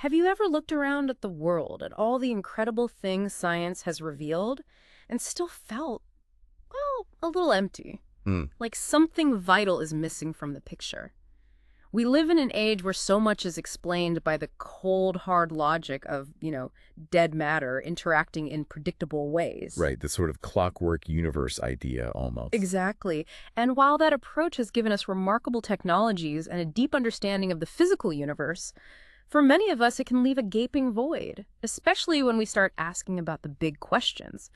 Have you ever looked around at the world, at all the incredible things science has revealed, and still felt, well, a little empty? Hmm. Like something vital is missing from the picture. We live in an age where so much is explained by the cold, hard logic of, dead matter interacting in predictable ways. Right, the sort of clockwork universe idea almost. Exactly. And while that approach has given us remarkable technologies and a deep understanding of the physical universe, for many of us it can leave a gaping void, especially when we start asking about the big questions: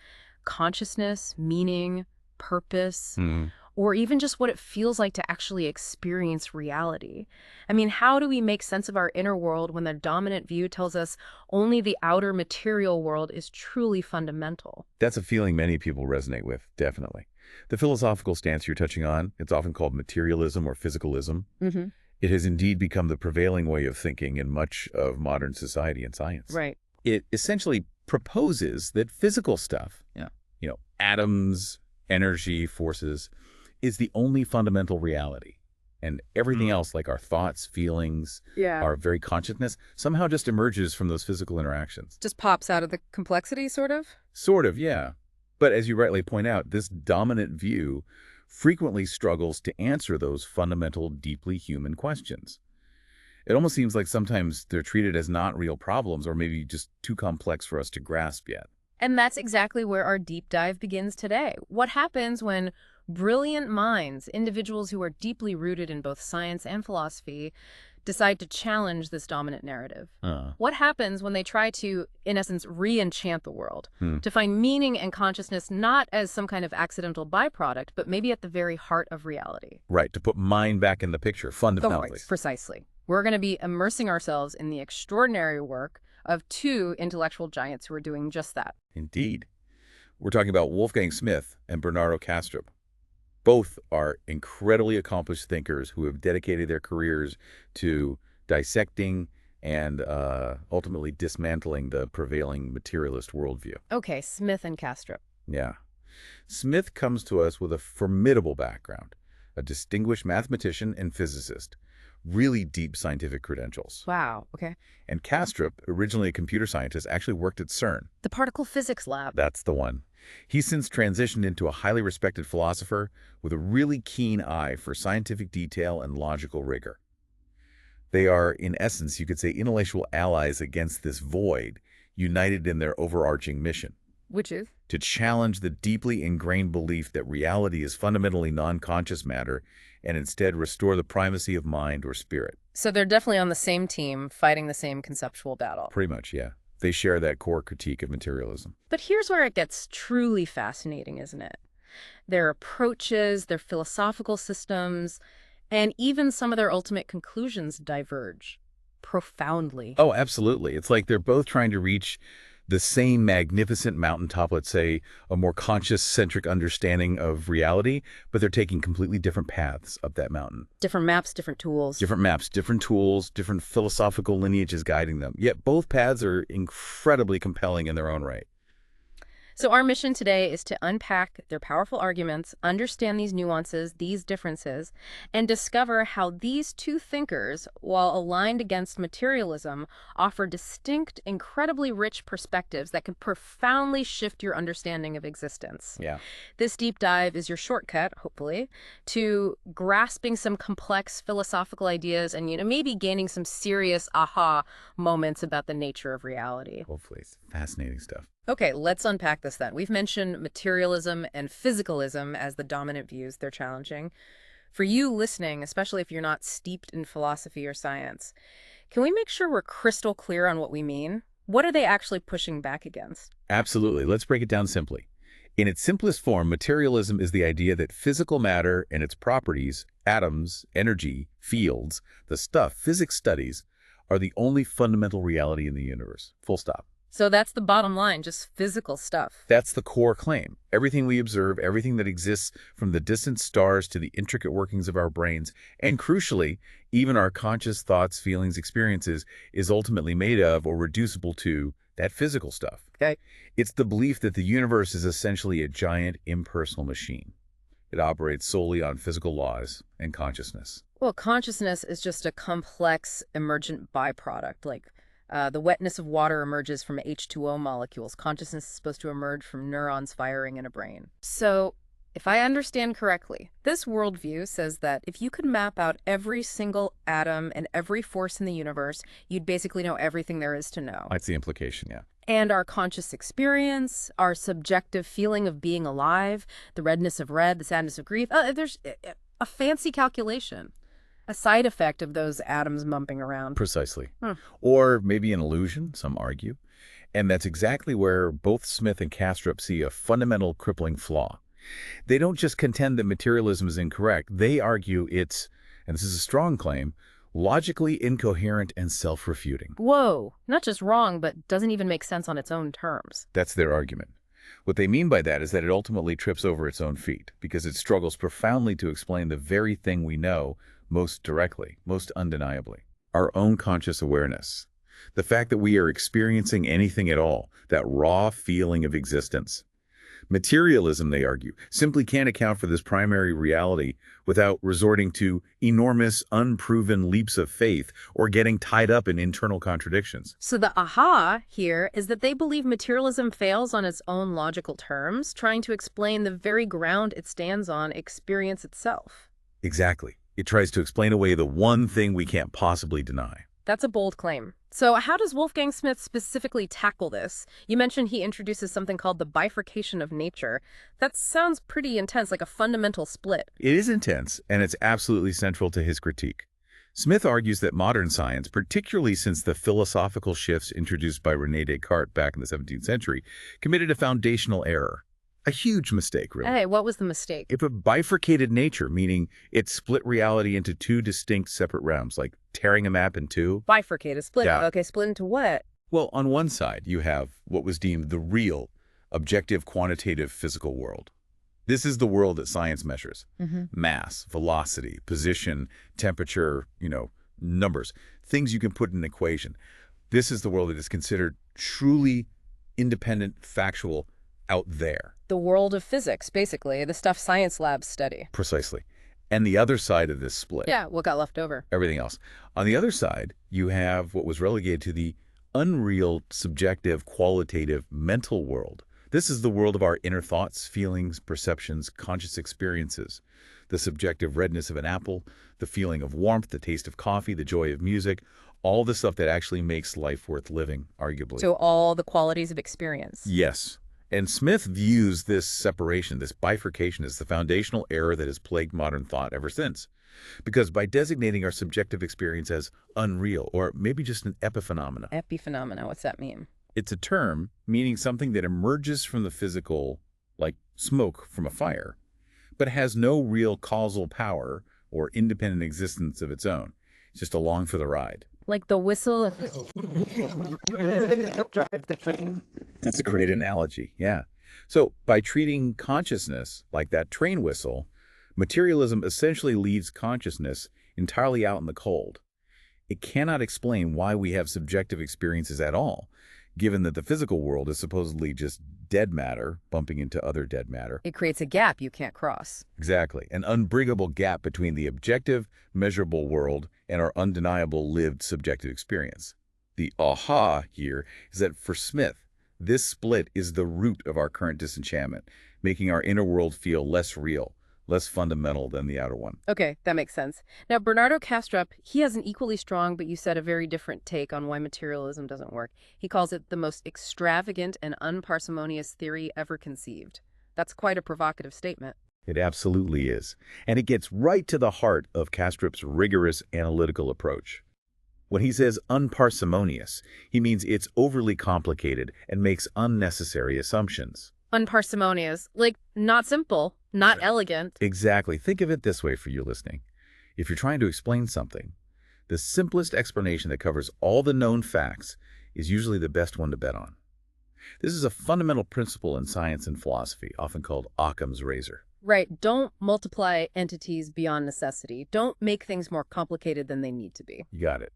consciousness, meaning, purpose, Hmm. or even just what it feels like to actually experience reality. I mean, how do we make sense of our inner world when the dominant view tells us only the outer material world is truly fundamental? That's a feeling many people resonate with, definitely. The philosophical stance you're touching on, it's often called materialism or physicalism. Mm-hmm. It has indeed become the prevailing way of thinking in much of modern society and science. Right. It essentially proposes that physical stuff, atoms, energy, forces, is the only fundamental reality. And everything else, like our thoughts, feelings, Yeah. our very consciousness, somehow just emerges from those physical interactions. Just pops out of the complexity, sort of? Sort of, yeah. But as you rightly point out, this dominant view frequently struggles to answer those fundamental, deeply human questions. It almost seems like sometimes they're treated as not real problems or maybe just too complex for us to grasp yet. And that's exactly where our deep dive begins today. What happens when brilliant minds, individuals who are deeply rooted in both science and philosophy, decide to challenge this dominant narrative? What happens when they try to, in essence, re-enchant the world, to find meaning and consciousness not as some kind of accidental byproduct, but maybe at the very heart of reality? Right, to put mind back in the picture, fundamentally. Precisely. We're going to be immersing ourselves in the extraordinary work of two intellectual giants who are doing just that. Indeed. We're talking about Wolfgang Smith and Bernardo Kastrup. Both are incredibly accomplished thinkers who have dedicated their careers to dissecting and ultimately dismantling the prevailing materialist worldview. Okay, Smith and Kastrup. Yeah. Smith comes to us with a formidable background, a distinguished mathematician and physicist, really deep scientific credentials. Wow, okay. And Kastrup, originally a computer scientist, actually worked at CERN. The particle physics lab. That's the one. He's since transitioned into a highly respected philosopher with a really keen eye for scientific detail and logical rigor. They are, in essence, you could say, intellectual allies against this void, united in their overarching mission. Which is? To challenge the deeply ingrained belief that reality is fundamentally non-conscious matter and instead restore the primacy of mind or spirit. So they're definitely on the same team, fighting the same conceptual battle. Pretty much, yeah. They share that core critique of materialism. But here's where it gets truly fascinating, isn't it? Their approaches, their philosophical systems, and even some of their ultimate conclusions diverge profoundly. Oh, absolutely. It's like they're both trying to reach the same magnificent mountaintop, let's say, a more conscious-centric understanding of reality, but they're taking completely different paths up that mountain. Different maps, different tools. Different maps, different tools, different philosophical lineages guiding them. Yet both paths are incredibly compelling in their own right. So our mission today is to unpack their powerful arguments, understand these nuances, these differences, and discover how these two thinkers, while aligned against materialism, offer distinct, incredibly rich perspectives that can profoundly shift your understanding of existence. Yeah. This deep dive is your shortcut, hopefully, to grasping some complex philosophical ideas and, maybe gaining some serious aha moments about the nature of reality. Hopefully. It's fascinating stuff. Okay, let's unpack this then. We've mentioned materialism and physicalism as the dominant views they're challenging. For you listening, especially if you're not steeped in philosophy or science, can we make sure we're crystal clear on what we mean? What are they actually pushing back against? Absolutely. Let's break it down simply. In its simplest form, materialism is the idea that physical matter and its properties, atoms, energy, fields, the stuff physics studies, are the only fundamental reality in the universe. Full stop. So that's the bottom line, just physical stuff. That's the core claim. Everything we observe, everything that exists from the distant stars to the intricate workings of our brains, and crucially, even our conscious thoughts, feelings, experiences, is ultimately made of or reducible to that physical stuff. Okay. It's the belief that the universe is essentially a giant impersonal machine. It operates solely on physical laws and consciousness. Well, consciousness is just a complex, emergent byproduct, like The wetness of water emerges from H2O molecules. Consciousness is supposed to emerge from neurons firing in a brain. So, if I understand correctly, this worldview says that if you could map out every single atom and every force in the universe, you'd basically know everything there is to know. That's the implication, yeah. And our conscious experience, our subjective feeling of being alive, the redness of red, the sadness of grief, there's a fancy calculation, a side effect of those atoms mumping around. Precisely. Or maybe an illusion, some argue. And that's exactly where both Smith and Kastrup see a fundamental crippling flaw. They don't just contend that materialism is incorrect. They argue it's, and this is a strong claim, logically incoherent and self-refuting. Whoa, not just wrong, but doesn't even make sense on its own terms. That's their argument. What they mean by that is that it ultimately trips over its own feet because it struggles profoundly to explain the very thing we know most directly, most undeniably. Our own conscious awareness. The fact that we are experiencing anything at all, that raw feeling of existence. Materialism, they argue, simply can't account for this primary reality without resorting to enormous, unproven leaps of faith or getting tied up in internal contradictions. So the aha here is that they believe materialism fails on its own logical terms, trying to explain the very ground it stands on, experience itself. Exactly. It tries to explain away the one thing we can't possibly deny. That's a bold claim. So how does Wolfgang Smith specifically tackle this? You mentioned he introduces something called the bifurcation of nature. That sounds pretty intense, like a fundamental split. It is intense, and it's absolutely central to his critique. Smith argues that modern science, particularly since the philosophical shifts introduced by René Descartes back in the 17th century, committed a foundational error. A huge mistake, really. Hey, what was the mistake? If a bifurcated nature, meaning it split reality into two distinct separate realms, like tearing a map in two. Bifurcated, split. Yeah. Okay, split into what? Well, on one side, you have what was deemed the real, objective, quantitative physical world. This is the world that science measures. Mass, velocity, position, temperature, numbers, things you can put in an equation. This is the world that is considered truly independent, factual, out there. The world of physics, basically, the stuff science labs study. Precisely. And the other side of this split. Yeah, what got left over? Everything else. On the other side, you have what was relegated to the unreal, subjective, qualitative, mental world. This is the world of our inner thoughts, feelings, perceptions, conscious experiences. The subjective redness of an apple, the feeling of warmth, the taste of coffee, the joy of music, all the stuff that actually makes life worth living, arguably. So all the qualities of experience. Yes. And Smith views this separation, this bifurcation, as the foundational error that has plagued modern thought ever since. Because by designating our subjective experience as unreal, or maybe just an epiphenomena. Epiphenomena, what's that mean? It's a term meaning something that emerges from the physical, like smoke from a fire, but has no real causal power or independent existence of its own. It's just along for the ride. Like the whistle. That's a great analogy, yeah. So by treating consciousness like that train whistle, materialism essentially leaves consciousness entirely out in the cold. It cannot explain why we have subjective experiences at all, given that the physical world is supposedly just dead matter bumping into other dead matter. It creates a gap you can't cross. Exactly. An unbridgeable gap between the objective, measurable world and our undeniable lived subjective experience. The aha here is that for Smith, this split is the root of our current disenchantment, making our inner world feel less real, less fundamental than the outer one. Okay, that makes sense. Now, Bernardo Kastrup, he has an equally strong, but you said a very different take on why materialism doesn't work. He calls it the most extravagant and unparsimonious theory ever conceived. That's quite a provocative statement. It absolutely is. And it gets right to the heart of Kastrup's rigorous analytical approach. When he says unparsimonious, he means it's overly complicated and makes unnecessary assumptions. Unparsimonious, like not simple, not elegant. Exactly. Think of it this way for you listening. If you're trying to explain something, the simplest explanation that covers all the known facts is usually the best one to bet on. This is a fundamental principle in science and philosophy, often called Occam's razor. Right. Don't multiply entities beyond necessity. Don't make things more complicated than they need to be. You got it.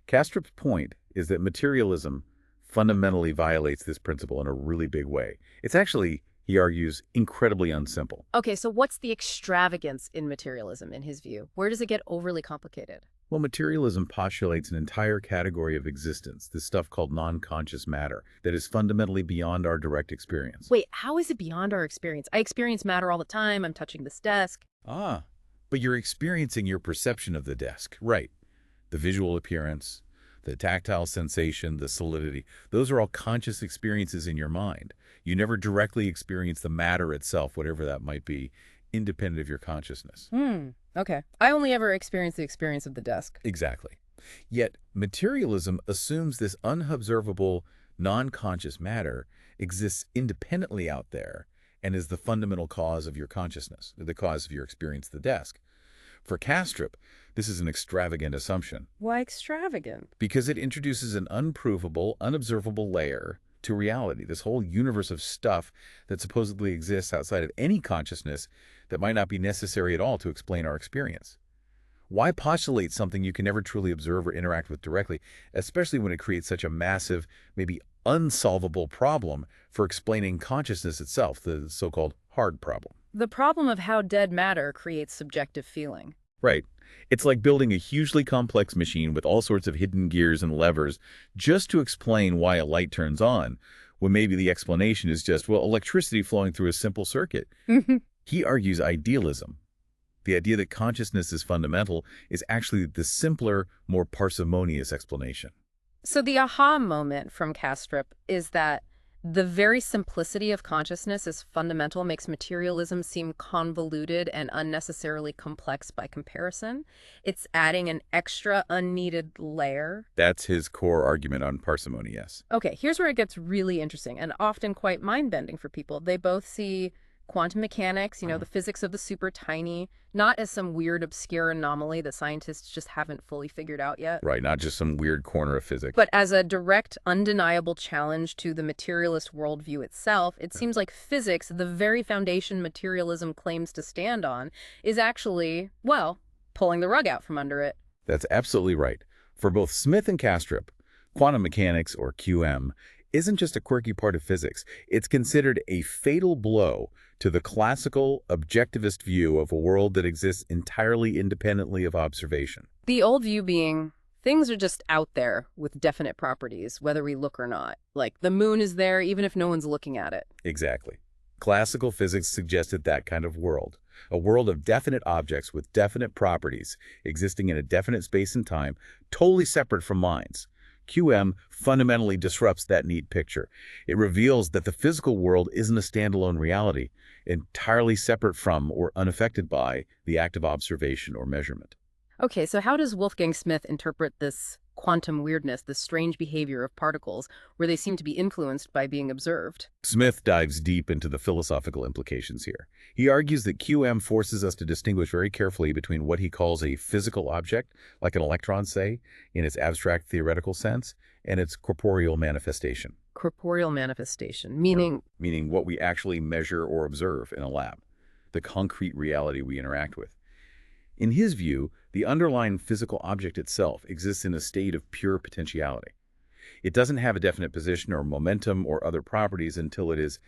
Kastrup's point is that materialism fundamentally violates this principle in a really big way. It's actually, he argues, incredibly unsimple. Okay, so what's the extravagance in materialism, in his view? Where does it get overly complicated? Well, materialism postulates an entire category of existence, this stuff called non-conscious matter, that is fundamentally beyond our direct experience. Wait, how is it beyond our experience? I experience matter all the time. I'm touching this desk. Ah, but you're experiencing your perception of the desk. Right. The visual appearance, the tactile sensation, the solidity, those are all conscious experiences in your mind. You never directly experience the matter itself, whatever that might be, independent of your consciousness. Okay. I only ever experience the experience of the desk. Exactly. Yet, materialism assumes this unobservable, non-conscious matter exists independently out there and is the fundamental cause of your consciousness, the cause of your experience of the desk. For Kastrup, this is an extravagant assumption. Why extravagant? Because it introduces an unprovable, unobservable layer to reality, this whole universe of stuff that supposedly exists outside of any consciousness that might not be necessary at all to explain our experience. Why postulate something you can never truly observe or interact with directly, especially when it creates such a massive, maybe unsolvable problem for explaining consciousness itself, the so-called hard problem? The problem of how dead matter creates subjective feeling. Right. It's like building a hugely complex machine with all sorts of hidden gears and levers just to explain why a light turns on, when maybe the explanation is just, well, electricity flowing through a simple circuit. He argues idealism, the idea that consciousness is fundamental, is actually the simpler, more parsimonious explanation. So the aha moment from Kastrup is that the very simplicity of consciousness as fundamental makes materialism seem convoluted and unnecessarily complex by comparison. It's adding an extra unneeded layer. That's his core argument on parsimony, yes. Okay, here's where it gets really interesting and often quite mind-bending for people. They both see quantum mechanics, the physics of the super tiny, not as some weird, obscure anomaly that scientists just haven't fully figured out yet. Right, not just some weird corner of physics. But as a direct, undeniable challenge to the materialist worldview itself, it seems like physics, the very foundation materialism claims to stand on, is actually, well, pulling the rug out from under it. That's absolutely right. For both Smith and Kastrup, quantum mechanics, or QM, isn't just a quirky part of physics. It's considered a fatal blow to the classical, objectivist view of a world that exists entirely independently of observation. The old view being, things are just out there with definite properties, whether we look or not. Like, the moon is there even if no one's looking at it. Exactly. Classical physics suggested that kind of world, a world of definite objects with definite properties, existing in a definite space and time, totally separate from minds. QM fundamentally disrupts that neat picture. It reveals that the physical world isn't a standalone reality, entirely separate from or unaffected by the act of observation or measurement. Okay, so how does Wolfgang Smith interpret this quantum weirdness, this strange behavior of particles where they seem to be influenced by being observed? Smith dives deep into the philosophical implications here. He argues that QM forces us to distinguish very carefully between what he calls a physical object, like an electron, say, in its abstract theoretical sense, and its corporeal manifestation. Corporeal manifestation, meaning? Meaning what we actually measure or observe in a lab, the concrete reality we interact with. In his view, the underlying physical object itself exists in a state of pure potentiality. It doesn't have a definite position or momentum or other properties until it is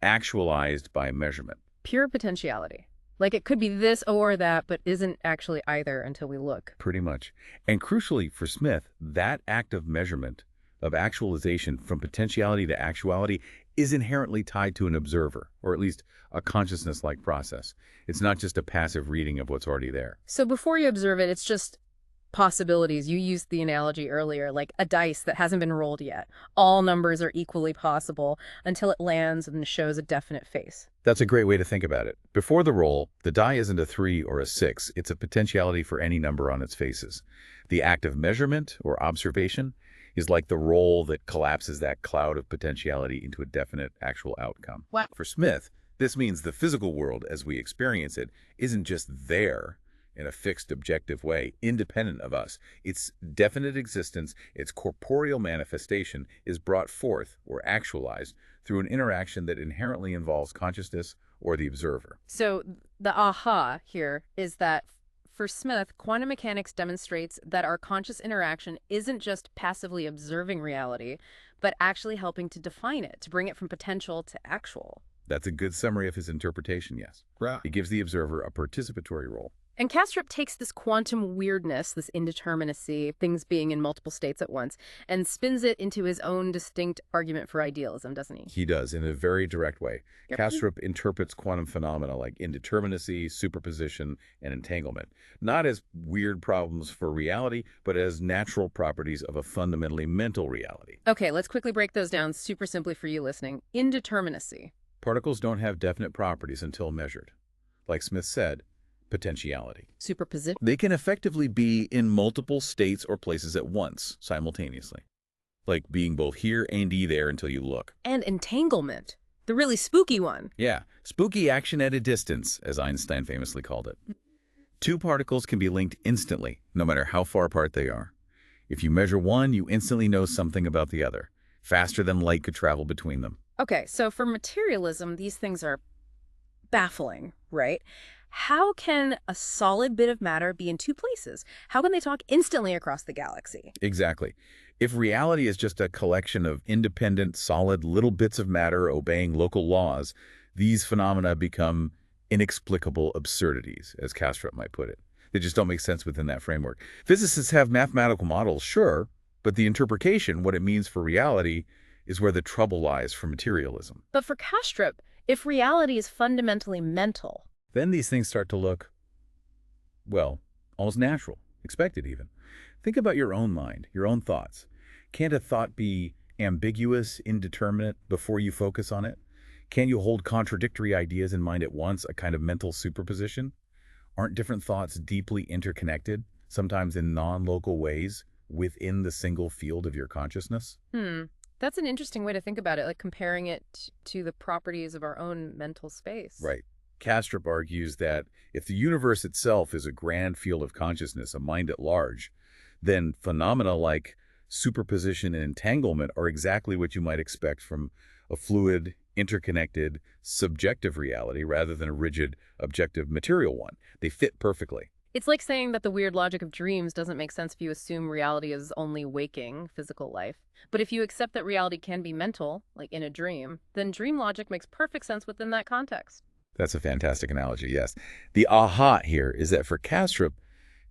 actualized by measurement. Pure potentiality. Like it could be this or that, but isn't actually either until we look. Pretty much. And crucially for Smith, that act of measurement, of actualization from potentiality to actuality, is inherently tied to an observer, or at least a consciousness-like process. It's not just a passive reading of what's already there. So before you observe it, it's just possibilities. You used the analogy earlier, like a dice that hasn't been rolled yet. All numbers are equally possible until it lands and shows a definite face. That's a great way to think about it. Before the roll, the die isn't a 3 or a 6. It's a potentiality for any number on its faces. The act of measurement or observation is like the roll that collapses that cloud of potentiality into a definite actual outcome. Wow. For Smith, this means the physical world as we experience it isn't just there in a fixed objective way, independent of us. Its definite existence, its corporeal manifestation is brought forth or actualized through an interaction that inherently involves consciousness or the observer. So the aha here is that for Smith, quantum mechanics demonstrates that our conscious interaction isn't just passively observing reality, but actually helping to define it, to bring it from potential to actual. That's a good summary of his interpretation, yes. It gives the observer a participatory role. And Kastrup takes this quantum weirdness, this indeterminacy, things being in multiple states at once, and spins it into his own distinct argument for idealism, doesn't he? He does, in a very direct way. Yep. Kastrup interprets quantum phenomena like indeterminacy, superposition, and entanglement, not as weird problems for reality, but as natural properties of a fundamentally mental reality. Okay, let's quickly break those down super simply for you listening. Indeterminacy. Particles don't have definite properties until measured. Like Smith said, potentiality. Superposition. They can effectively be in multiple states or places at once, simultaneously. Like being both here and there until you look. And entanglement. The really spooky one. Yeah, spooky action at a distance, as Einstein famously called it. Two particles can be linked instantly, no matter how far apart they are. If you measure one, you instantly know something about the other, faster than light could travel between them. Okay, so for materialism, these things are baffling, right? How can a solid bit of matter be in two places? How can they talk instantly across the galaxy? Exactly. If reality is just a collection of independent, solid little bits of matter obeying local laws, these phenomena become inexplicable absurdities, as Kastrup might put it. They just don't make sense within that framework. Physicists have mathematical models, sure, but the interpretation, what it means for reality, is where the trouble lies for materialism. But for Kastrup, if reality is fundamentally mental, Then these things start to look, well, almost natural, expected even. Think about your own mind, your own thoughts. Can't a thought be ambiguous, indeterminate before you focus on it? Can't you hold contradictory ideas in mind at once, a kind of mental superposition? Aren't different thoughts deeply interconnected, sometimes in non-local ways, within the single field of your consciousness? That's an interesting way to think about it, like comparing it to the properties of our own mental space. Right. Kastrup argues that if the universe itself is a grand field of consciousness, a mind at large, then phenomena like superposition and entanglement are exactly what you might expect from a fluid, interconnected, subjective reality rather than a rigid, objective material one. They fit perfectly. It's like saying that the weird logic of dreams doesn't make sense if you assume reality is only waking, physical life. But if you accept that reality can be mental, like in a dream, then dream logic makes perfect sense within that context. That's a fantastic analogy, yes. The aha here is that for Kastrup,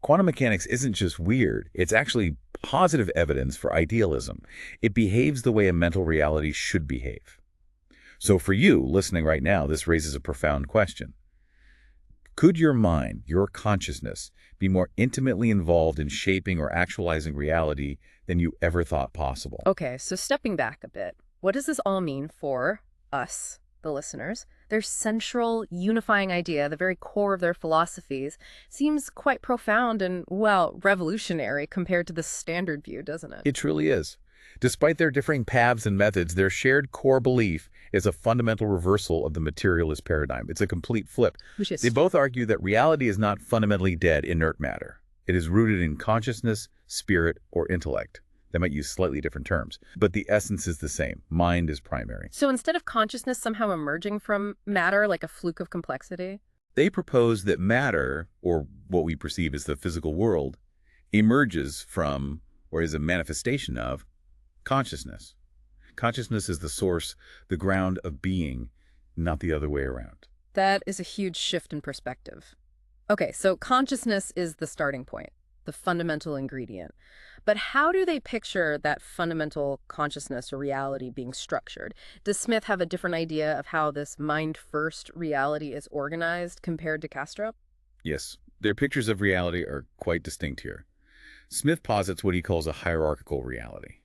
quantum mechanics isn't just weird, it's actually positive evidence for idealism. It behaves the way a mental reality should behave. So for you, listening right now, this raises a profound question. Could your mind, your consciousness, be more intimately involved in shaping or actualizing reality than you ever thought possible? Okay, so stepping back a bit, what does this all mean for us, the listeners? Their central unifying idea, the very core of their philosophies, seems quite profound and, well, revolutionary compared to the standard view, doesn't it? It truly is. Despite their differing paths and methods, their shared core belief is a fundamental reversal of the materialist paradigm. It's a complete flip. Which is They both argue that reality is not fundamentally dead, inert matter. It is rooted in consciousness, spirit, or intellect. They might use slightly different terms, but the essence is the same. Mind is primary. So instead of consciousness somehow emerging from matter like a fluke of complexity? They propose that matter, or what we perceive as the physical world, emerges from, or is a manifestation of, consciousness. Consciousness is the source, the ground of being, not the other way around. That is a huge shift in perspective. Okay, so consciousness is the starting point, the fundamental ingredient. But how do they picture that fundamental consciousness or reality being structured? Does Smith have a different idea of how this mind-first reality is organized compared to Kastrup? Yes, their pictures of reality are quite distinct here. Smith posits what he calls a hierarchical reality.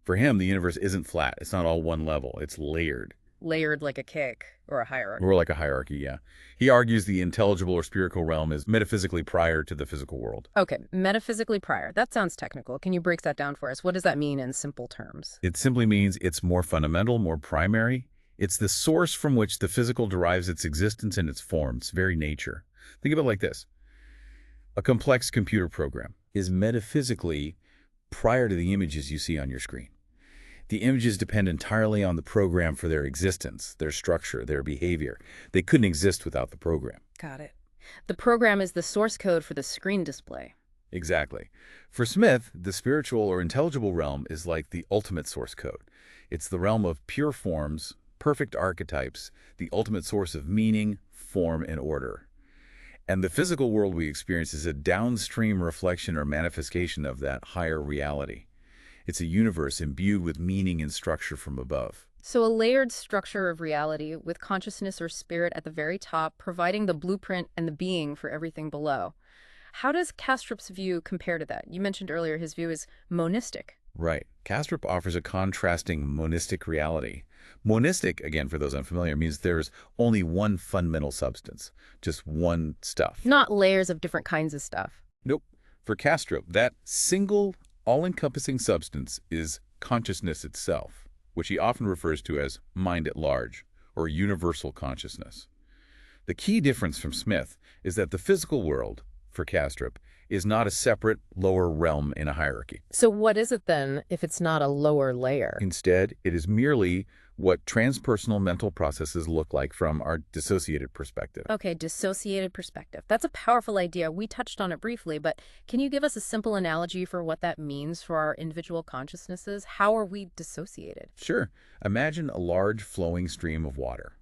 For him, the universe isn't flat. It's not all one level. It's layered. Layered like a cake or a hierarchy. Or like a hierarchy, yeah. He argues the intelligible or spiritual realm is metaphysically prior to the physical world. Okay, metaphysically prior. That sounds technical. Can you break that down for us? What does that mean in simple terms? It simply means it's more fundamental, more primary. It's the source from which the physical derives its existence and its form, its very nature. Think of it like this. A complex computer program is metaphysically prior to the images you see on your screen. The images depend entirely on the program for their existence, their structure, their behavior. They couldn't exist without the program. Got it. The program is the source code for the screen display. Exactly. For Smith, the spiritual or intelligible realm is like the ultimate source code. It's the realm of pure forms, perfect archetypes, the ultimate source of meaning, form, and order. And the physical world we experience is a downstream reflection or manifestation of that higher reality. It's a universe imbued with meaning and structure from above. So a layered structure of reality with consciousness or spirit at the very top, providing the blueprint and the being for everything below. How does Kastrup's view compare to that? You mentioned earlier his view is monistic. Right. Kastrup offers a contrasting monistic reality. Monistic, again, for those unfamiliar, means there's only one fundamental substance, just one stuff. Not layers of different kinds of stuff. Nope. For Kastrup, that single, all-encompassing substance is consciousness itself, which he often refers to as mind at large, or universal consciousness. The key difference from Smith is that the physical world, for Kastrup, is not a separate, lower realm in a hierarchy. So what is it then if it's not a lower layer? Instead, it is merely what transpersonal mental processes look like from our dissociated perspective. Okay, dissociated perspective. That's a powerful idea. We touched on it briefly, but can you give us a simple analogy for what that means for our individual consciousnesses? How are we dissociated? Sure. Imagine a large flowing stream of water.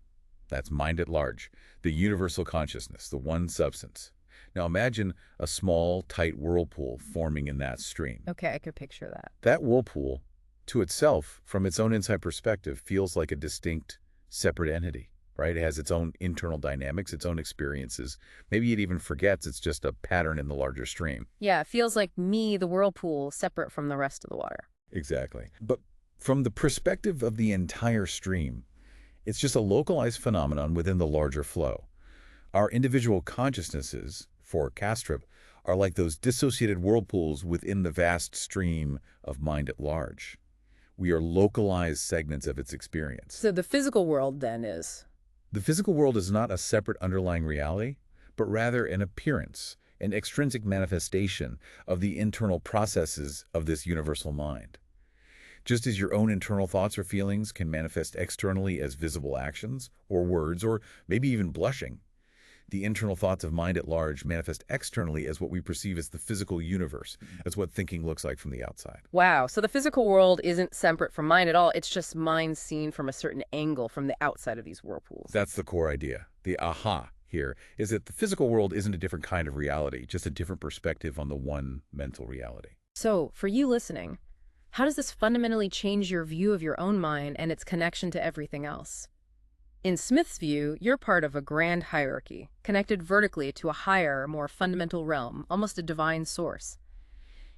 That's mind at large, the universal consciousness, the one substance. Now imagine a small, tight whirlpool forming in that stream. Okay, I could picture that. That whirlpool, to itself, from its own inside perspective, feels like a distinct, separate entity, right? It has its own internal dynamics, its own experiences. Maybe it even forgets it's just a pattern in the larger stream. Yeah, it feels like me, the whirlpool, separate from the rest of the water. Exactly. But from the perspective of the entire stream, it's just a localized phenomenon within the larger flow. Our individual consciousnesses, for Kastrup, are like those dissociated whirlpools within the vast stream of mind at large. We are localized segments of its experience. So the physical world, then, is? The physical world is not a separate underlying reality, but rather an appearance, an extrinsic manifestation of the internal processes of this universal mind. Just as your own internal thoughts or feelings can manifest externally as visible actions, or words, or maybe even blushing, the internal thoughts of mind at large manifest externally as what we perceive as the physical universe, as what thinking looks like from the outside. Wow, so the physical world isn't separate from mind at all. It's just mind seen from a certain angle from the outside of these whirlpools. That's the core idea. The aha here is that the physical world isn't a different kind of reality, just a different perspective on the one mental reality. So, for you listening, how does this fundamentally change your view of your own mind and its connection to everything else? In Smith's view, you're part of a grand hierarchy, connected vertically to a higher, more fundamental realm, almost a divine source.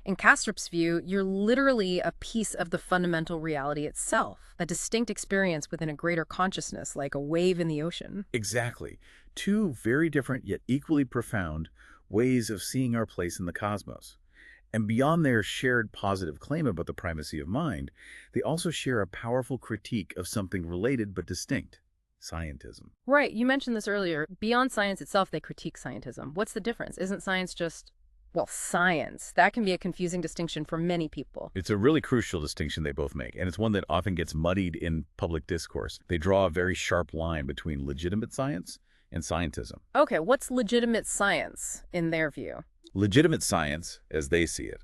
In Kastrup's view, you're literally a piece of the fundamental reality itself, a distinct experience within a greater consciousness, like a wave in the ocean. Exactly. Two very different yet equally profound ways of seeing our place in the cosmos. And beyond their shared positive claim about the primacy of mind, they also share a powerful critique of something related but distinct. Scientism. Right, you mentioned this earlier. Beyond science itself, they critique scientism. What's the difference? Isn't science just, well, science? That can be a confusing distinction for many people. It's a really crucial distinction they both make, and it's one that often gets muddied in public discourse. They draw a very sharp line between legitimate science and scientism. Okay, what's legitimate science in their view? Legitimate science, as they see it,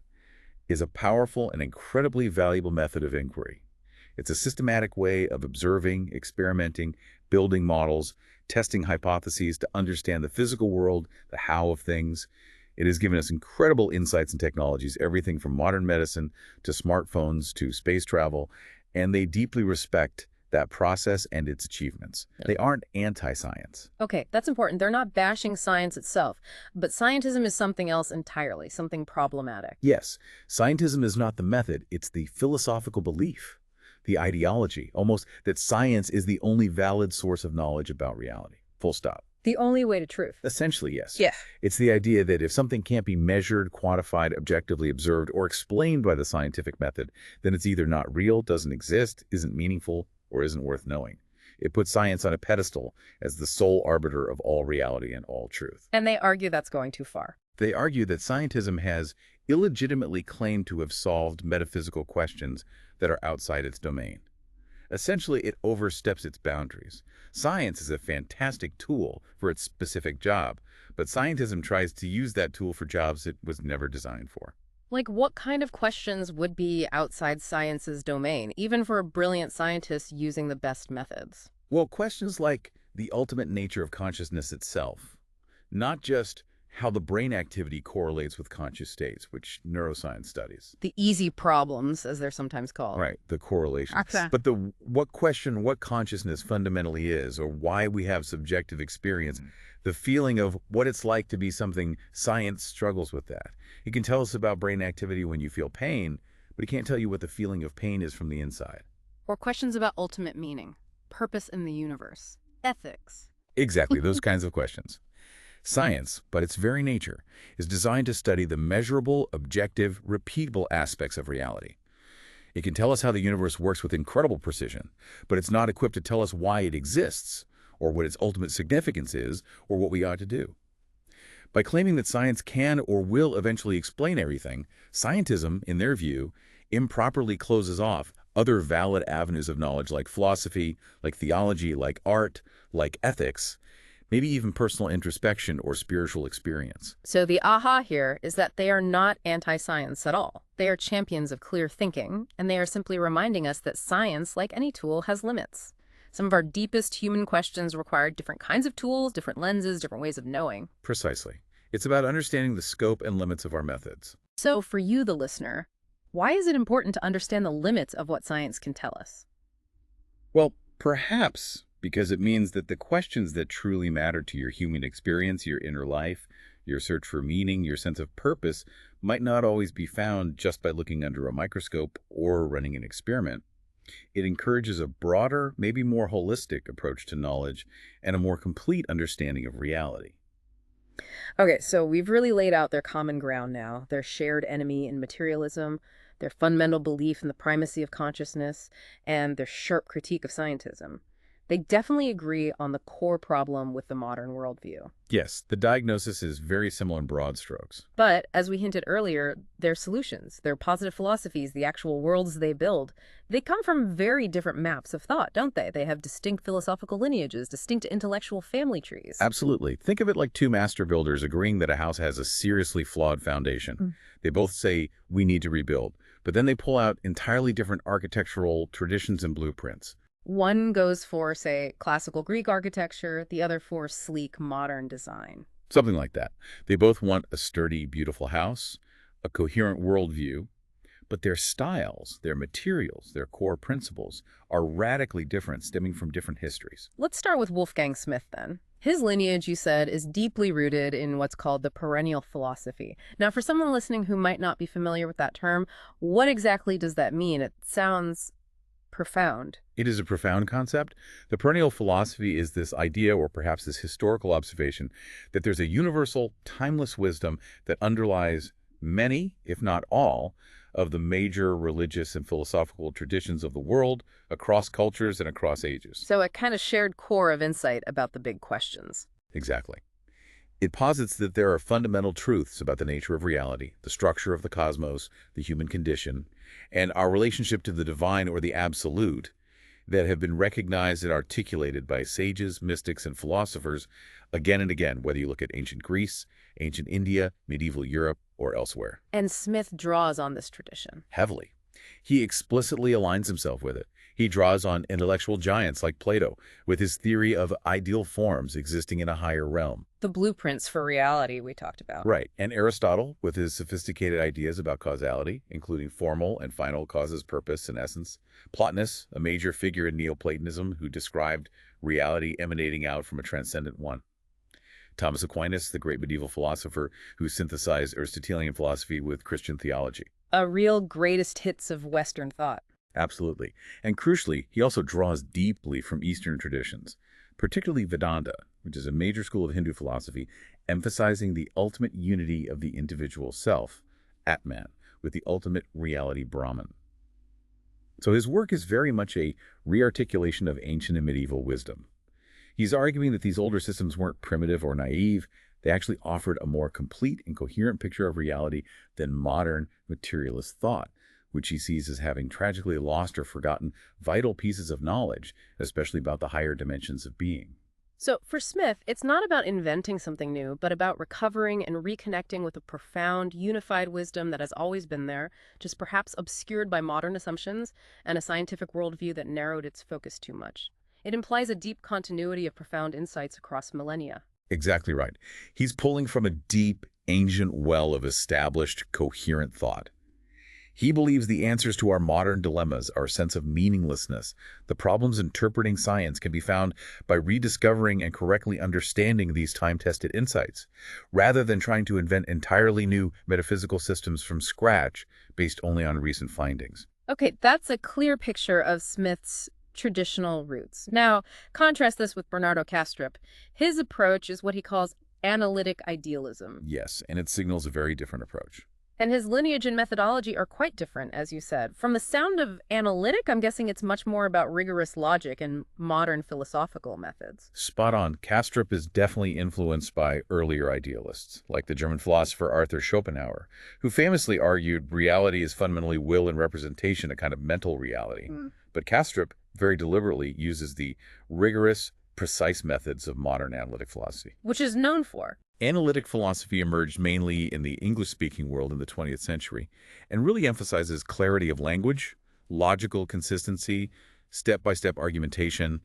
is a powerful and incredibly valuable method of inquiry. It's a systematic way of observing, experimenting, building models, testing hypotheses to understand the physical world, the how of things. It has given us incredible insights and technologies, everything from modern medicine to smartphones to space travel, and they deeply respect that process and its achievements. They aren't anti-science. Okay, that's important. They're not bashing science itself, but scientism is something else entirely, something problematic. Yes, scientism is not the method, it's the philosophical belief, the ideology, almost that science is the only valid source of knowledge about reality. Full stop. The only way to truth. Essentially, yes. Yeah. It's the idea that if something can't be measured, quantified, objectively observed, or explained by the scientific method, then it's either not real, doesn't exist, isn't meaningful, or isn't worth knowing. It puts science on a pedestal as the sole arbiter of all reality and all truth. And they argue that's going too far. They argue that scientism has illegitimately claimed to have solved metaphysical questions that are outside its domain. Essentially, it oversteps its boundaries. Science is a fantastic tool for its specific job, but scientism tries to use that tool for jobs it was never designed for. Like, what kind of questions would be outside science's domain, even for a brilliant scientist using the best methods? Well, questions like the ultimate nature of consciousness itself, not just how the brain activity correlates with conscious states, which neuroscience studies. The easy problems, as they're sometimes called. Right, the correlations. Okay. But the what question what consciousness fundamentally is, or why we have subjective experience, the feeling of what it's like to be something, science struggles with that. It can tell us about brain activity when you feel pain, but it can't tell you what the feeling of pain is from the inside. Or questions about ultimate meaning, purpose in the universe, ethics. Exactly, those kinds of questions. Science, by its very nature, is designed to study the measurable, objective, repeatable aspects of reality. It can tell us how the universe works with incredible precision, but it's not equipped to tell us why it exists, or what its ultimate significance is, or what we ought to do. By claiming that science can or will eventually explain everything, scientism, in their view, improperly closes off other valid avenues of knowledge like philosophy, like theology, like art, like ethics, maybe even personal introspection or spiritual experience. So the aha here is that they are not anti-science at all. They are champions of clear thinking, and they are simply reminding us that science, like any tool, has limits. Some of our deepest human questions require different kinds of tools, different lenses, different ways of knowing. Precisely. It's about understanding the scope and limits of our methods. So for you, the listener, why is it important to understand the limits of what science can tell us? Well, perhaps because it means that the questions that truly matter to your human experience, your inner life, your search for meaning, your sense of purpose, might not always be found just by looking under a microscope or running an experiment. It encourages a broader, maybe more holistic approach to knowledge and a more complete understanding of reality. Okay, so we've really laid out their common ground now, their shared enemy in materialism, their fundamental belief in the primacy of consciousness, and their sharp critique of scientism. They definitely agree on the core problem with the modern worldview. Yes, the diagnosis is very similar in broad strokes. But, as we hinted earlier, their solutions, their positive philosophies, the actual worlds they build, they come from very different maps of thought, don't they? They have distinct philosophical lineages, distinct intellectual family trees. Absolutely. Think of it like two master builders agreeing that a house has a seriously flawed foundation. They both say, we need to rebuild, but then they pull out entirely different architectural traditions and blueprints. One goes for, say, classical Greek architecture, the other for sleek, modern design. Something like that. They both want a sturdy, beautiful house, a coherent worldview, but their styles, their materials, their core principles are radically different, stemming from different histories. Let's start with Wolfgang Smith, then. His lineage, you said, is deeply rooted in what's called the perennial philosophy. Now, for someone listening who might not be familiar with that term, what exactly does that mean? It sounds profound. It is a profound concept. The perennial philosophy is this idea, or perhaps this historical observation, that there's a universal, timeless wisdom that underlies many, if not all, of the major religious and philosophical traditions of the world, across cultures and across ages. So a kind of shared core of insight about the big questions. Exactly. It posits that there are fundamental truths about the nature of reality, the structure of the cosmos, the human condition, and our relationship to the divine or the absolute that have been recognized and articulated by sages, mystics, and philosophers again and again, whether you look at ancient Greece, ancient India, medieval Europe, or elsewhere. And Smith draws on this tradition. Heavily. He explicitly aligns himself with it. He draws on intellectual giants like Plato with his theory of ideal forms existing in a higher realm. The blueprints for reality we talked about. Right. And Aristotle with his sophisticated ideas about causality, including formal and final causes, purpose, and essence. Plotinus, a major figure in Neoplatonism who described reality emanating out from a transcendent one. Thomas Aquinas, the great medieval philosopher who synthesized Aristotelian philosophy with Christian theology. A real greatest hits of Western thought. Absolutely. And crucially, he also draws deeply from Eastern traditions, particularly Vedanta, which is a major school of Hindu philosophy, emphasizing the ultimate unity of the individual self, Atman, with the ultimate reality Brahman. So his work is very much a re-articulation of ancient and medieval wisdom. He's arguing that these older systems weren't primitive or naive. They actually offered a more complete and coherent picture of reality than modern materialist thought, which he sees as having tragically lost or forgotten vital pieces of knowledge, especially about the higher dimensions of being. So for Smith, it's not about inventing something new, but about recovering and reconnecting with a profound, unified wisdom that has always been there, just perhaps obscured by modern assumptions and a scientific worldview that narrowed its focus too much. It implies a deep continuity of profound insights across millennia. Exactly right. He's pulling from a deep, ancient well of established, coherent thought. He believes the answers to our modern dilemmas, our sense of meaninglessness, the problems interpreting science can be found by rediscovering and correctly understanding these time-tested insights, rather than trying to invent entirely new metaphysical systems from scratch based only on recent findings. Okay, that's a clear picture of Smith's traditional roots. Now, contrast this with Bernardo Kastrup. His approach is what he calls analytic idealism. Yes, and it signals a very different approach. And his lineage and methodology are quite different, as you said. From the sound of analytic, I'm guessing it's much more about rigorous logic and modern philosophical methods. Spot on. Kastrup is definitely influenced by earlier idealists, like the German philosopher Arthur Schopenhauer, who famously argued reality is fundamentally will and representation, a kind of mental reality. But Kastrup very deliberately uses the rigorous, precise methods of modern analytic philosophy. Which is known for. Analytic philosophy emerged mainly in the English-speaking world in the 20th century and really emphasizes clarity of language, logical consistency, step-by-step argumentation,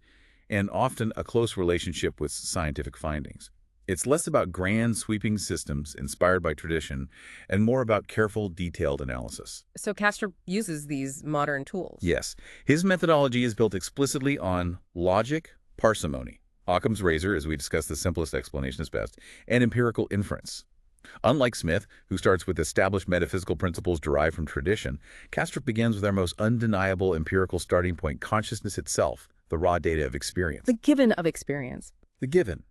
and often a close relationship with scientific findings. It's less about grand, sweeping systems inspired by tradition and more about careful, detailed analysis. So Kastrup uses these modern tools. Yes, his methodology is built explicitly on logic, parsimony, Occam's razor, as we discussed, the simplest explanation is best, and empirical inference. Unlike Smith, who starts with established metaphysical principles derived from tradition, Kastrup begins with our most undeniable empirical starting point, consciousness itself, the raw data of experience. The given of experience. The given.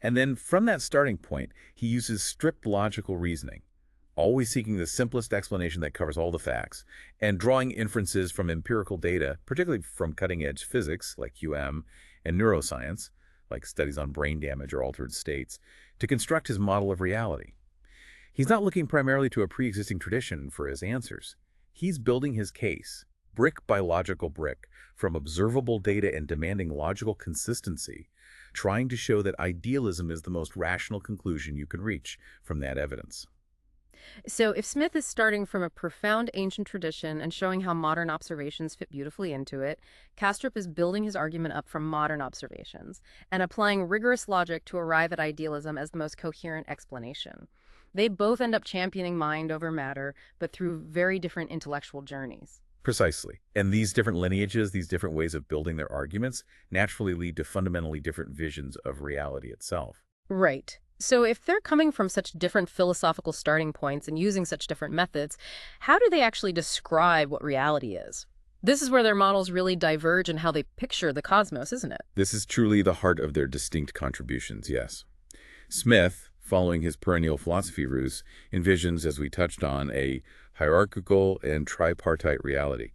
And then from that starting point, he uses strict logical reasoning, always seeking the simplest explanation that covers all the facts, and drawing inferences from empirical data, particularly from cutting-edge physics like and neuroscience, like studies on brain damage or altered states, to construct his model of reality. He's not looking primarily to a pre-existing tradition for his answers. He's building his case, brick by logical brick, from observable data and demanding logical consistency, trying to show that idealism is the most rational conclusion you can reach from that evidence. So if Smith is starting from a profound ancient tradition and showing how modern observations fit beautifully into it, Kastrup is building his argument up from modern observations and applying rigorous logic to arrive at idealism as the most coherent explanation. They both end up championing mind over matter, but through very different intellectual journeys. Precisely. And these different lineages, these different ways of building their arguments, naturally lead to fundamentally different visions of reality itself. Right. So if they're coming from such different philosophical starting points and using such different methods, how do they actually describe what reality is? This is where their models really diverge in how they picture the cosmos, isn't it? This is truly the heart of their distinct contributions, yes. Smith, following his perennial philosophy roots, envisions, as we touched on, a hierarchical and tripartite reality.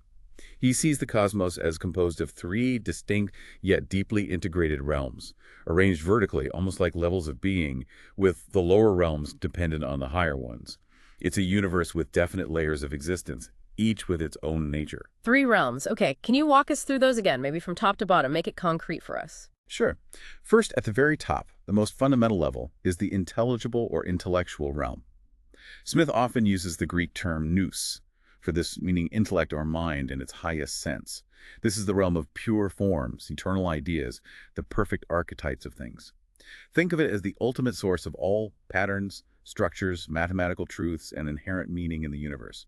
He sees the cosmos as composed of three distinct yet deeply integrated realms, arranged vertically, almost like levels of being, with the lower realms dependent on the higher ones. It's a universe with definite layers of existence, each with its own nature. Three realms. Okay, can you walk us through those again, maybe from top to bottom? Make it concrete for us. Sure. First, at the very top, the most fundamental level, is the intelligible or intellectual realm. Smith often uses the Greek term nous for this, meaning intellect or mind in its highest sense. This is the realm of pure forms, eternal ideas, the perfect archetypes of things. Think of it as the ultimate source of all patterns, structures, mathematical truths, and inherent meaning in the universe.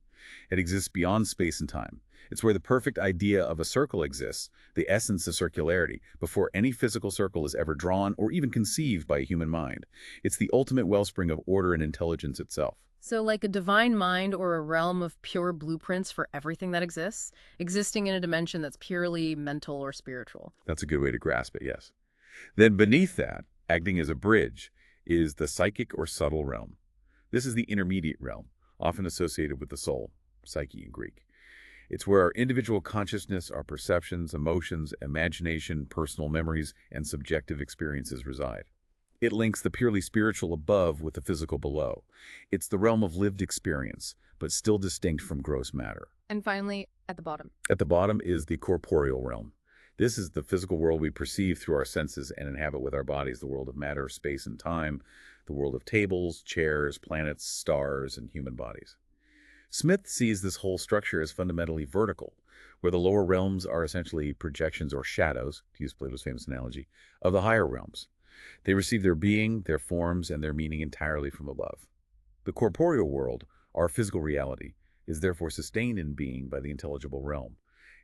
It exists beyond space and time. It's where the perfect idea of a circle exists, the essence of circularity, before any physical circle is ever drawn or even conceived by a human mind. It's the ultimate wellspring of order and intelligence itself. So like a divine mind or a realm of pure blueprints for everything that exists, existing in a dimension that's purely mental or spiritual. That's a good way to grasp it, yes. Then beneath that, acting as a bridge, is the psychic or subtle realm. This is the intermediate realm, often associated with the soul, psyche in Greek. It's where our individual consciousness, our perceptions, emotions, imagination, personal memories, and subjective experiences reside. It links the purely spiritual above with the physical below. It's the realm of lived experience, but still distinct from gross matter. And finally, at the bottom. At the bottom is the corporeal realm. This is the physical world we perceive through our senses and inhabit with our bodies, the world of matter, space, and time, the world of tables, chairs, planets, stars, and human bodies. Smith sees this whole structure as fundamentally vertical, where the lower realms are essentially projections or shadows, to use Plato's famous analogy, of the higher realms. They receive their being, their forms, and their meaning entirely from above. The corporeal world, our physical reality, is therefore sustained in being by the intelligible realm.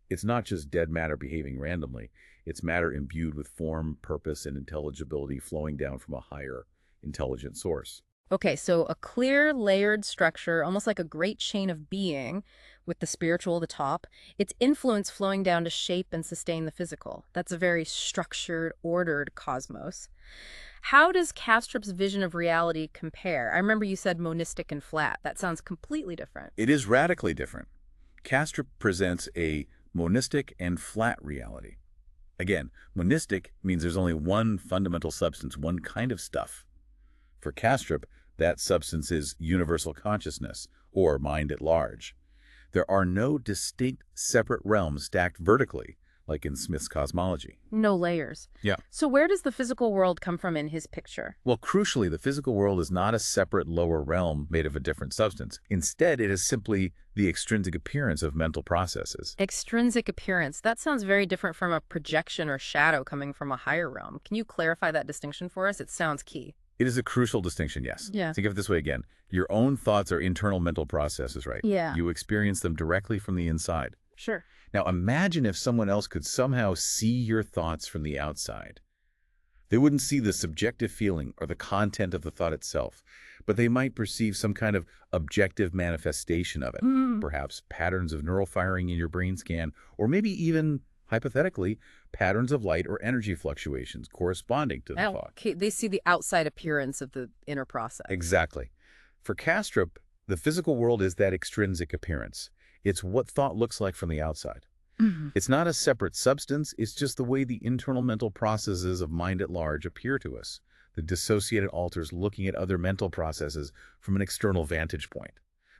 It's not just dead matter behaving randomly, it's matter imbued with form, purpose, and intelligibility flowing down from a higher, intelligent source. Okay, so a clear, layered structure, almost like a great chain of being, with the spiritual at the top, its influence flowing down to shape and sustain the physical. That's a very structured, ordered cosmos. How does Kastrup's vision of reality compare? I remember you said monistic and flat. That sounds completely different. It is radically different. Kastrup presents a monistic and flat reality. Again, monistic means there's only one fundamental substance, one kind of stuff. For Kastrup, that substance is universal consciousness, or mind at large. There are no distinct separate realms stacked vertically, like in Smith's cosmology. No layers. Yeah. So where does the physical world come from in his picture? Well, crucially, the physical world is not a separate lower realm made of a different substance. Instead, it is simply the extrinsic appearance of mental processes. Extrinsic appearance. That sounds very different from a projection or shadow coming from a higher realm. Can you clarify that distinction for us? It sounds key. It is a crucial distinction, yes. Yeah. Think of it this way again. Your own thoughts are internal mental processes, right? Yeah. You experience them directly from the inside. Sure. Now, imagine if someone else could somehow see your thoughts from the outside. They wouldn't see the subjective feeling or the content of the thought itself, but they might perceive some kind of objective manifestation of it, perhaps patterns of neural firing in your brain scan, or maybe even, hypothetically, patterns of light or energy fluctuations corresponding to the thought. Okay, they see the outside appearance of the inner process. Exactly. For Kastrup, the physical world is that extrinsic appearance. It's what thought looks like from the outside. It's not a separate substance, it's just the way the internal mental processes of mind at large appear to us. The dissociated alters looking at other mental processes from an external vantage point.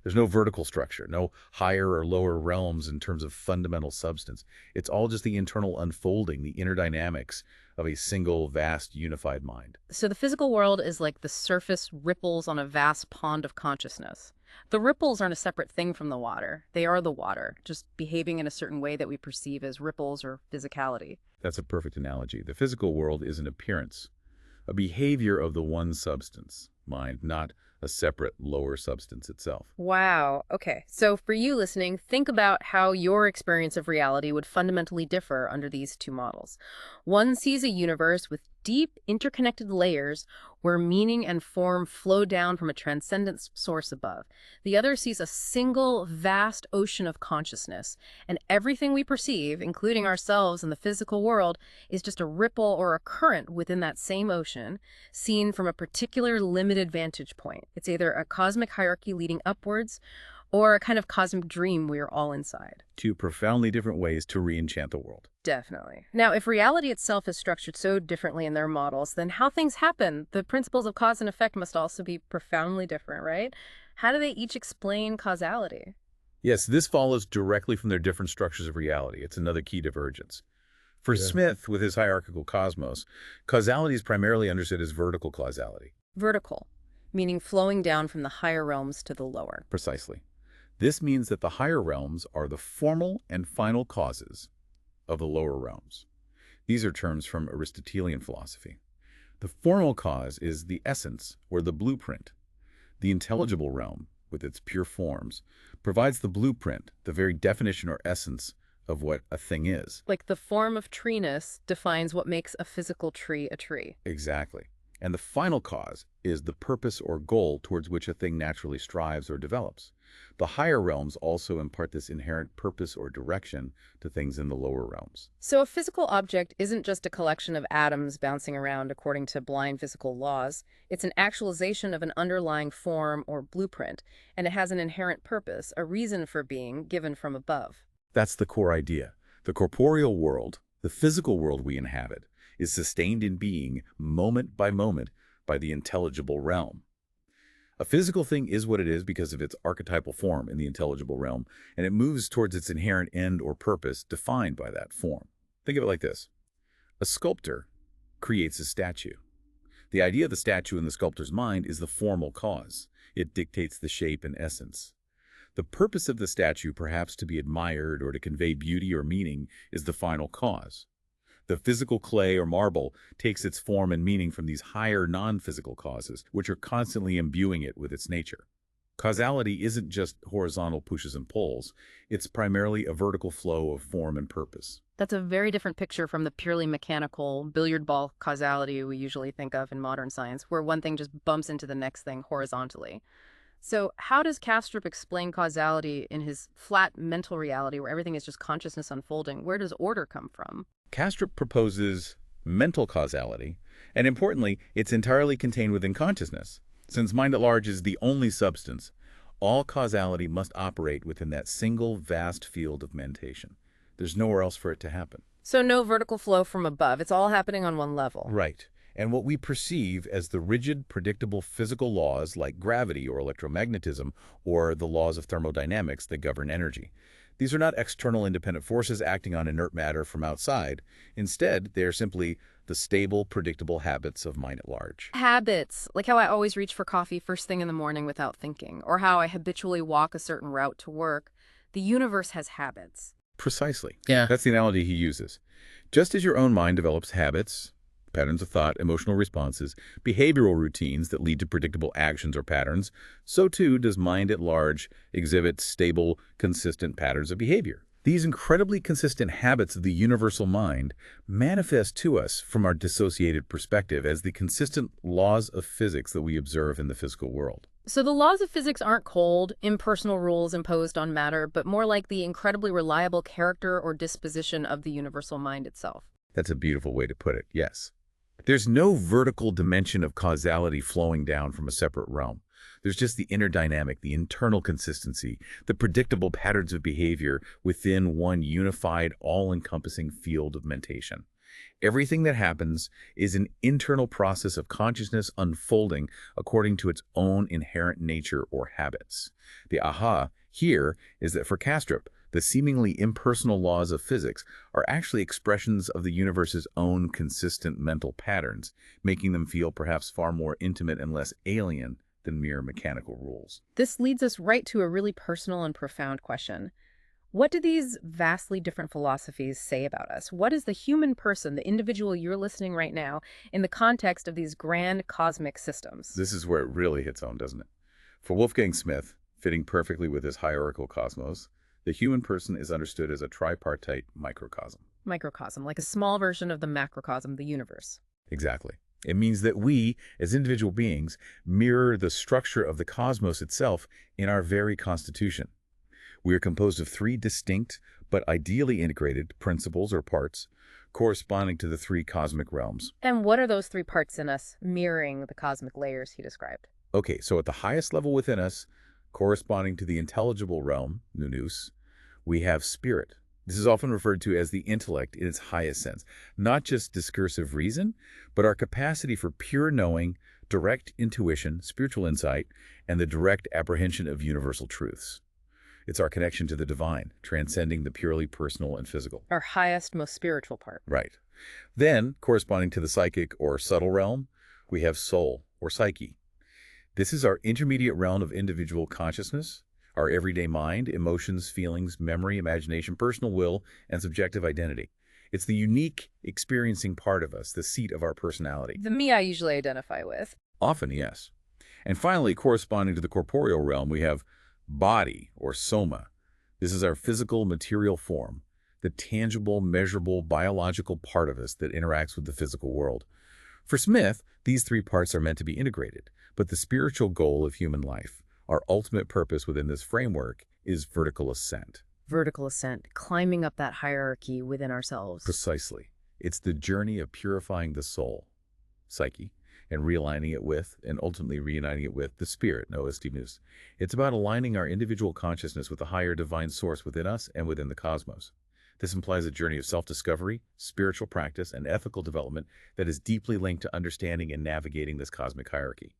There's no vertical structure, no higher or lower realms in terms of fundamental substance. It's all just the internal unfolding, the inner dynamics of a single, vast, unified mind. So the physical world is like the surface ripples on a vast pond of consciousness. The ripples aren't a separate thing from the water. They are the water, just behaving in a certain way that we perceive as ripples or physicality. That's a perfect analogy. The physical world is an appearance, a behavior of the one substance, mind, not a separate lower substance itself. Wow. Okay. So for you listening, think about how your experience of reality would fundamentally differ under these two models. One sees a universe with deep interconnected layers where meaning and form flow down from a transcendent source above. The other sees a single vast ocean of consciousness, and everything we perceive, including ourselves and the physical world, is just a ripple or a current within that same ocean, seen from a particular limited vantage point. It's either a cosmic hierarchy leading upwards or a kind of cosmic dream we are all inside. Two profoundly different ways to re-enchant the world. Definitely. Now, if reality itself is structured so differently in their models, then how things happen, the principles of cause and effect must also be profoundly different, right? How do they each explain causality? Yes, this follows directly from their different structures of reality. It's another key divergence. For Smith, with his hierarchical cosmos, causality is primarily understood as vertical causality. Vertical, meaning flowing down from the higher realms to the lower. Precisely. This means that the higher realms are the formal and final causes of the lower realms. These are terms from Aristotelian philosophy. The formal cause is the essence or the blueprint. The intelligible realm, with its pure forms, provides the blueprint, the very definition or essence of what a thing is. Like the form of treeness defines what makes a physical tree a tree. Exactly. And the final cause is the purpose or goal towards which a thing naturally strives or develops. The higher realms also impart this inherent purpose or direction to things in the lower realms. So a physical object isn't just a collection of atoms bouncing around according to blind physical laws. It's an actualization of an underlying form or blueprint, and it has an inherent purpose, a reason for being given from above. That's the core idea. The corporeal world, the physical world we inhabit, is sustained in being, moment by the intelligible realm. A physical thing is what it is because of its archetypal form in the intelligible realm, and it moves towards its inherent end or purpose defined by that form. Think of it like this. A sculptor creates a statue. The idea of the statue in the sculptor's mind is the formal cause. It dictates the shape and essence. The purpose of the statue, perhaps to be admired or to convey beauty or meaning, is the final cause. The physical clay or marble takes its form and meaning from these higher non-physical causes, which are constantly imbuing it with its nature. Causality isn't just horizontal pushes and pulls. It's primarily a vertical flow of form and purpose. That's a very different picture from the purely mechanical billiard ball causality we usually think of in modern science, where one thing just bumps into the next thing horizontally. So how does Kastrup explain causality in his flat mental reality where everything is just consciousness unfolding? Where does order come from? Kastrup proposes mental causality, and importantly, it's entirely contained within consciousness. Since mind at large is the only substance, all causality must operate within that single vast field of mentation. There's nowhere else for it to happen. So no vertical flow from above. It's all happening on one level. Right. And what we perceive as the rigid, predictable physical laws like gravity or electromagnetism or the laws of thermodynamics that govern energy. These are not external independent forces acting on inert matter from outside. Instead, they are simply the stable, predictable habits of mind at large. Habits, like how I always reach for coffee first thing in the morning without thinking, or how I habitually walk a certain route to work. The universe has habits. Precisely. Yeah. That's the analogy he uses. Just as your own mind develops habits, patterns of thought, emotional responses, behavioral routines that lead to predictable actions or patterns, so too does mind at large exhibit stable, consistent patterns of behavior. These incredibly consistent habits of the universal mind manifest to us from our dissociated perspective as the consistent laws of physics that we observe in the physical world. So the laws of physics aren't cold, impersonal rules imposed on matter, but more like the incredibly reliable character or disposition of the universal mind itself. That's a beautiful way to put it, yes. There's no vertical dimension of causality flowing down from a separate realm. There's just the inner dynamic, the internal consistency, the predictable patterns of behavior within one unified, all-encompassing field of mentation. Everything that happens is an internal process of consciousness unfolding according to its own inherent nature or habits. The aha here is that for Kastrup, the seemingly impersonal laws of physics are actually expressions of the universe's own consistent mental patterns, making them feel perhaps far more intimate and less alien than mere mechanical rules. This leads us right to a really personal and profound question. What do these vastly different philosophies say about us? What is the human person, the individual you're listening right now, in the context of these grand cosmic systems? This is where it really hits home, doesn't it? For Wolfgang Smith, fitting perfectly with his hierarchical cosmos, the human person is understood as a tripartite microcosm. Microcosm, like a small version of the macrocosm, the universe. Exactly. It means that we, as individual beings, mirror the structure of the cosmos itself in our very constitution. We are composed of three distinct but ideally integrated principles or parts corresponding to the three cosmic realms. And what are those three parts in us mirroring the cosmic layers he described? Okay, so at the highest level within us, corresponding to the intelligible realm, nous, we have spirit. This is often referred to as the intellect in its highest sense. Not just discursive reason, but our capacity for pure knowing, direct intuition, spiritual insight, and the direct apprehension of universal truths. It's our connection to the divine, transcending the purely personal and physical. Our highest, most spiritual part. Right. Then, corresponding to the psychic or subtle realm, we have soul or psyche. This is our intermediate realm of individual consciousness, our everyday mind, emotions, feelings, memory, imagination, personal will, and subjective identity. It's the unique experiencing part of us, the seat of our personality. The me I usually identify with. Often, yes. And finally, corresponding to the corporeal realm, we have body or soma. This is our physical material form, the tangible, measurable, biological part of us that interacts with the physical world. For Smith, these three parts are meant to be integrated, but the spiritual goal of human life, our ultimate purpose within this framework, is vertical ascent. Vertical ascent, climbing up that hierarchy within ourselves. Precisely. It's the journey of purifying the soul, psyche, and realigning it with, and ultimately reuniting it with, the spirit, nous. It's about aligning our individual consciousness with the higher divine source within us and within the cosmos. This implies a journey of self-discovery, spiritual practice, and ethical development that is deeply linked to understanding and navigating this cosmic hierarchy.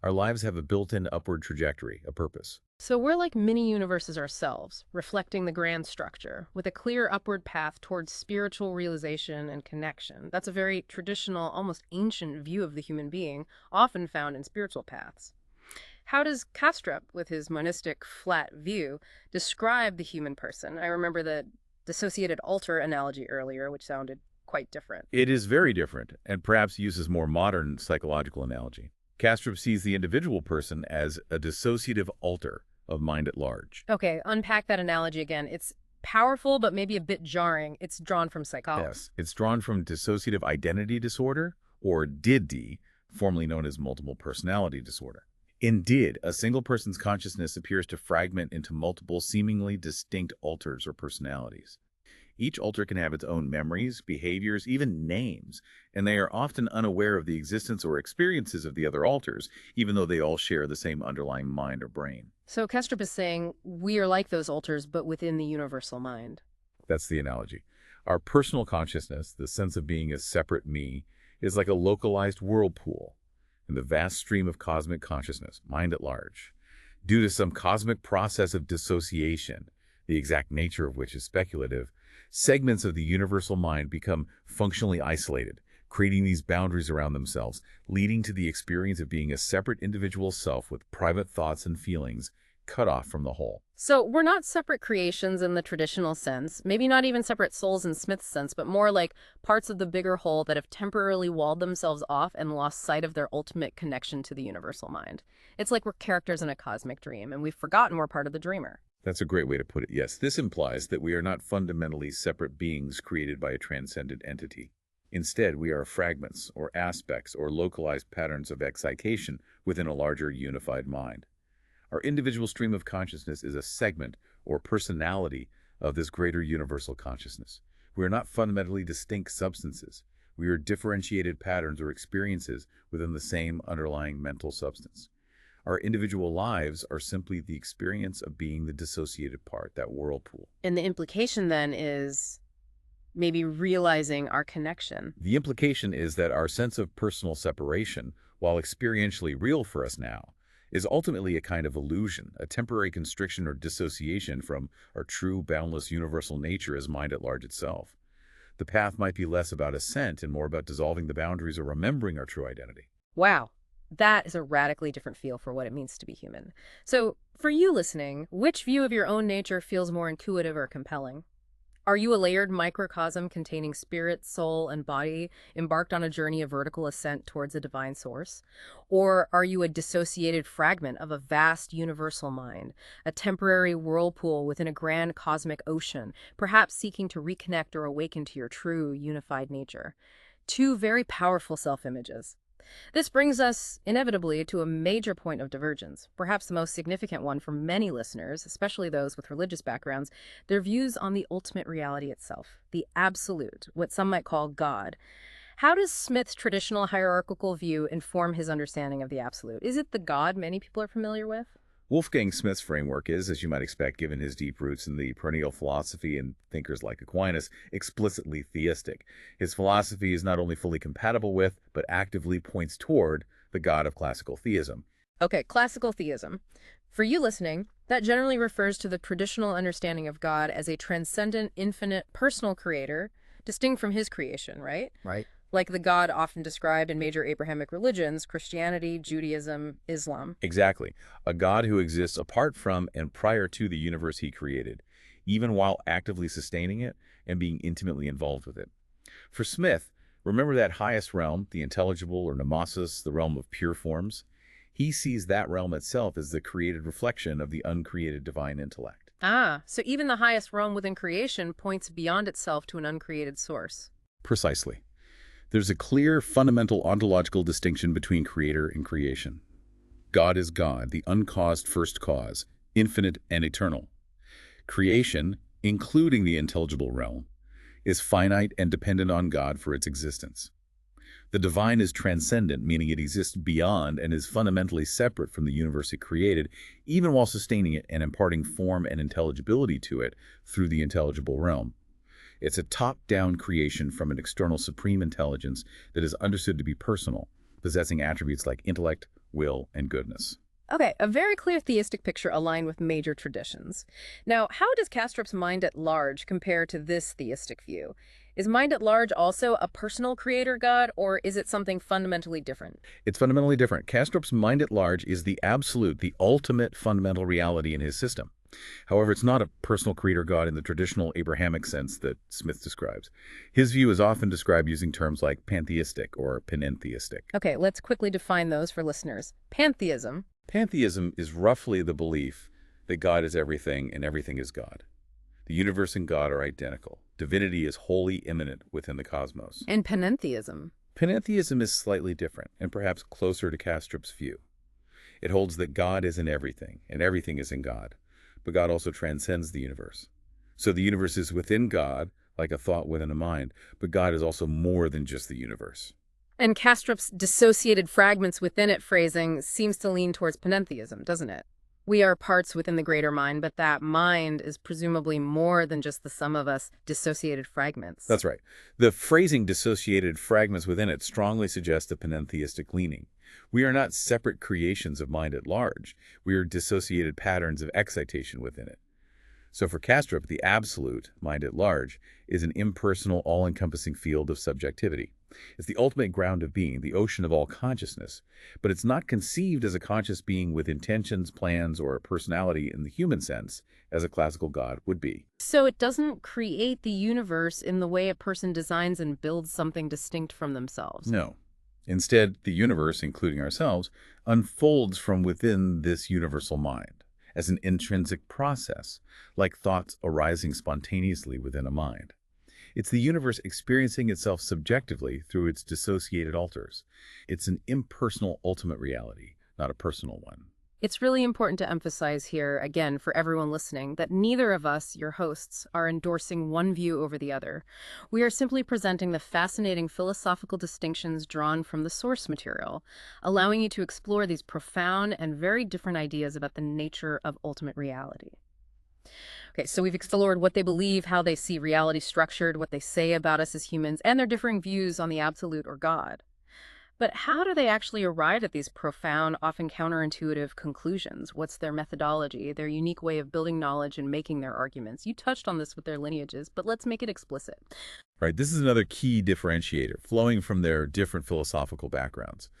Our lives have a built-in upward trajectory, a purpose. So we're like mini-universes ourselves, reflecting the grand structure, with a clear upward path towards spiritual realization and connection. That's a very traditional, almost ancient view of the human being, often found in spiritual paths. How does Kastrup, with his monistic flat view, describe the human person? I remember the dissociated altar analogy earlier, which sounded quite different. It is very different, and perhaps uses more modern psychological analogy. Kastrup sees the individual person as a dissociative alter of mind at large. Okay, unpack that analogy again. It's powerful, but maybe a bit jarring. It's drawn from psychology. Yes, it's drawn from dissociative identity disorder, or DID, formerly known as multiple personality disorder. In DID, a single person's consciousness appears to fragment into multiple seemingly distinct alters or personalities. Each alter can have its own memories, behaviors, even names, and they are often unaware of the existence or experiences of the other alters, even though they all share the same underlying mind or brain. So Kastrup is saying we are like those alters, but within the universal mind. That's the analogy. Our personal consciousness, the sense of being a separate me, is like a localized whirlpool in the vast stream of cosmic consciousness, mind at large. Due to some cosmic process of dissociation, the exact nature of which is speculative, segments of the universal mind become functionally isolated, creating these boundaries around themselves, leading to the experience of being a separate individual self with private thoughts and feelings cut off from the whole. So we're not separate creations in the traditional sense, maybe not even separate souls in Smith's sense, but more like parts of the bigger whole that have temporarily walled themselves off and lost sight of their ultimate connection to the universal mind. It's like we're characters in a cosmic dream, and we've forgotten we're part of the dreamer. That's a great way to put it. Yes, this implies that we are not fundamentally separate beings created by a transcendent entity. Instead, we are fragments or aspects or localized patterns of excitation within a larger unified mind. Our individual stream of consciousness is a segment or personality of this greater universal consciousness. We are not fundamentally distinct substances. We are differentiated patterns or experiences within the same underlying mental substance. Our individual lives are simply the experience of being the dissociated part, that whirlpool. And the implication then is maybe realizing our connection. The implication is that our sense of personal separation, while experientially real for us now, is ultimately a kind of illusion, a temporary constriction or dissociation from our true, boundless, universal nature as mind at large itself. The path might be less about ascent and more about dissolving the boundaries or remembering our true identity. Wow, that is a radically different feel for what it means to be human. So, for you listening, which view of your own nature feels more intuitive or compelling? Are you a layered microcosm containing spirit, soul, and body, embarked on a journey of vertical ascent towards a divine source? Or are you a dissociated fragment of a vast universal mind, a temporary whirlpool within a grand cosmic ocean, perhaps seeking to reconnect or awaken to your true, unified nature? Two very powerful self-images. This brings us, inevitably, to a major point of divergence, perhaps the most significant one for many listeners, especially those with religious backgrounds, their views on the ultimate reality itself, the absolute, what some might call God. How does Smith's traditional hierarchical view inform his understanding of the absolute? Is it the God many people are familiar with? Wolfgang Smith's framework is, as you might expect given his deep roots in the perennial philosophy and thinkers like Aquinas, explicitly theistic. His philosophy is not only fully compatible with, but actively points toward the God of classical theism. Okay, classical theism. For you listening, that generally refers to the traditional understanding of God as a transcendent, infinite, personal creator, distinct from his creation, right? Right. Like the God often described in major Abrahamic religions, Christianity, Judaism, Islam. Exactly. A God who exists apart from and prior to the universe he created, even while actively sustaining it and being intimately involved with it. For Smith, remember that highest realm, the intelligible or nemasis, the realm of pure forms? He sees that realm itself as the created reflection of the uncreated divine intellect. Ah, so even the highest realm within creation points beyond itself to an uncreated source. Precisely. There's a clear, fundamental ontological distinction between creator and creation. God is God, the uncaused first cause, infinite and eternal. Creation, including the intelligible realm, is finite and dependent on God for its existence. The divine is transcendent, meaning it exists beyond and is fundamentally separate from the universe it created, even while sustaining it and imparting form and intelligibility to it through the intelligible realm. It's a top-down creation from an external supreme intelligence that is understood to be personal, possessing attributes like intellect, will, and goodness. Okay, a very clear theistic picture aligned with major traditions. Now, how does Kastrup's mind at large compare to this theistic view? Is mind at large also a personal creator God, or is it something fundamentally different? It's fundamentally different. Kastrup's mind at large is the absolute, the ultimate fundamental reality in his system. However, it's not a personal creator God in the traditional Abrahamic sense that Smith describes. His view is often described using terms like pantheistic or panentheistic. Okay, let's quickly define those for listeners. Pantheism. Pantheism is roughly the belief that God is everything and everything is God. The universe and God are identical. Divinity is wholly immanent within the cosmos. And panentheism. Panentheism is slightly different and perhaps closer to Kastrup's view. It holds that God is in everything and everything is in God, but God also transcends the universe. So the universe is within God, like a thought within a mind, but God is also more than just the universe. And Kastrup's dissociated fragments within it phrasing seems to lean towards panentheism, doesn't it? We are parts within the greater mind, but that mind is presumably more than just the sum of us dissociated fragments. That's right. The phrasing dissociated fragments within it strongly suggests a panentheistic leaning. We are not separate creations of mind at large. We are dissociated patterns of excitation within it. So for Kastrup, the absolute, mind at large, is an impersonal, all-encompassing field of subjectivity. It's the ultimate ground of being, the ocean of all consciousness, but it's not conceived as a conscious being with intentions, plans, or a personality in the human sense, as a classical God would be. So it doesn't create the universe in the way a person designs and builds something distinct from themselves. No. Instead, the universe, including ourselves, unfolds from within this universal mind, as an intrinsic process, like thoughts arising spontaneously within a mind. It's the universe experiencing itself subjectively through its dissociated alters. It's an impersonal ultimate reality, not a personal one. It's really important to emphasize here, again, for everyone listening, that neither of us, your hosts, are endorsing one view over the other. We are simply presenting the fascinating philosophical distinctions drawn from the source material, allowing you to explore these profound and very different ideas about the nature of ultimate reality. Okay, so we've explored what they believe, how they see reality structured, what they say about us as humans, and their differing views on the absolute or God. But how do they actually arrive at these profound, often counterintuitive conclusions? What's their methodology, their unique way of building knowledge and making their arguments? You touched on this with their lineages, but let's make it explicit. Right, this is another key differentiator, flowing from their different philosophical backgrounds.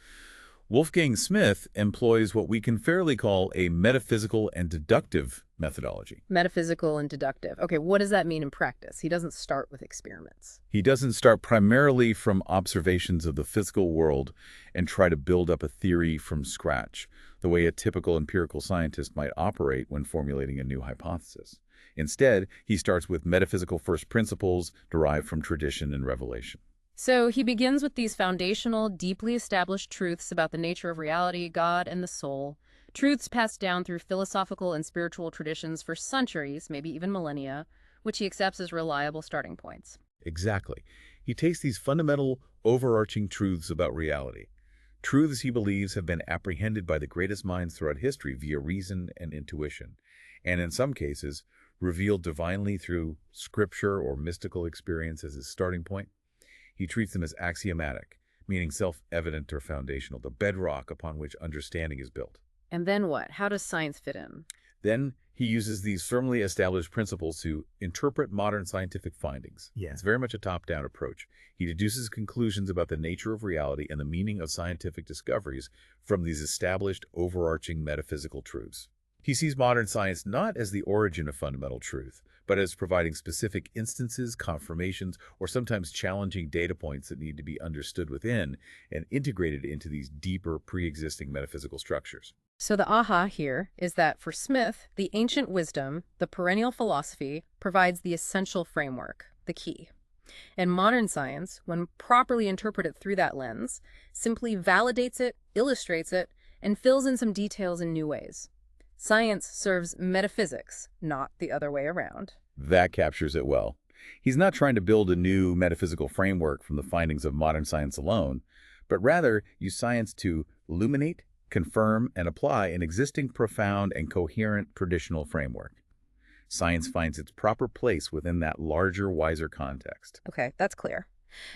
Wolfgang Smith employs what we can fairly call a metaphysical and deductive methodology. Metaphysical and deductive. Okay, what does that mean in practice? He doesn't start with experiments. He doesn't start primarily from observations of the physical world and try to build up a theory from scratch, the way a typical empirical scientist might operate when formulating a new hypothesis. Instead, he starts with metaphysical first principles derived from tradition and revelation. So he begins with these foundational, deeply established truths about the nature of reality, God, and the soul. Truths passed down through philosophical and spiritual traditions for centuries, maybe even millennia, which he accepts as reliable starting points. Exactly. He takes these fundamental, overarching truths about reality, truths he believes have been apprehended by the greatest minds throughout history via reason and intuition, and in some cases, revealed divinely through scripture or mystical experience as his starting point. He treats them as axiomatic, meaning self-evident or foundational, the bedrock upon which understanding is built. And then what? How does science fit in? Then he uses these firmly established principles to interpret modern scientific findings. Yeah. It's very much a top-down approach. He deduces conclusions about the nature of reality and the meaning of scientific discoveries from these established, overarching metaphysical truths. He sees modern science not as the origin of fundamental truth, but as providing specific instances, confirmations, or sometimes challenging data points that need to be understood within and integrated into these deeper pre-existing metaphysical structures. So the aha here is that for Smith, the ancient wisdom, the perennial philosophy, provides the essential framework, the key. And modern science, when properly interpreted through that lens, simply validates it, illustrates it, and fills in some details in new ways. Science serves metaphysics, not the other way around. That captures it well. He's not trying to build a new metaphysical framework from the findings of modern science alone, but rather use science to illuminate, confirm, and apply an existing profound and coherent traditional framework. Science finds its proper place within that larger, wiser context. Okay, that's clear.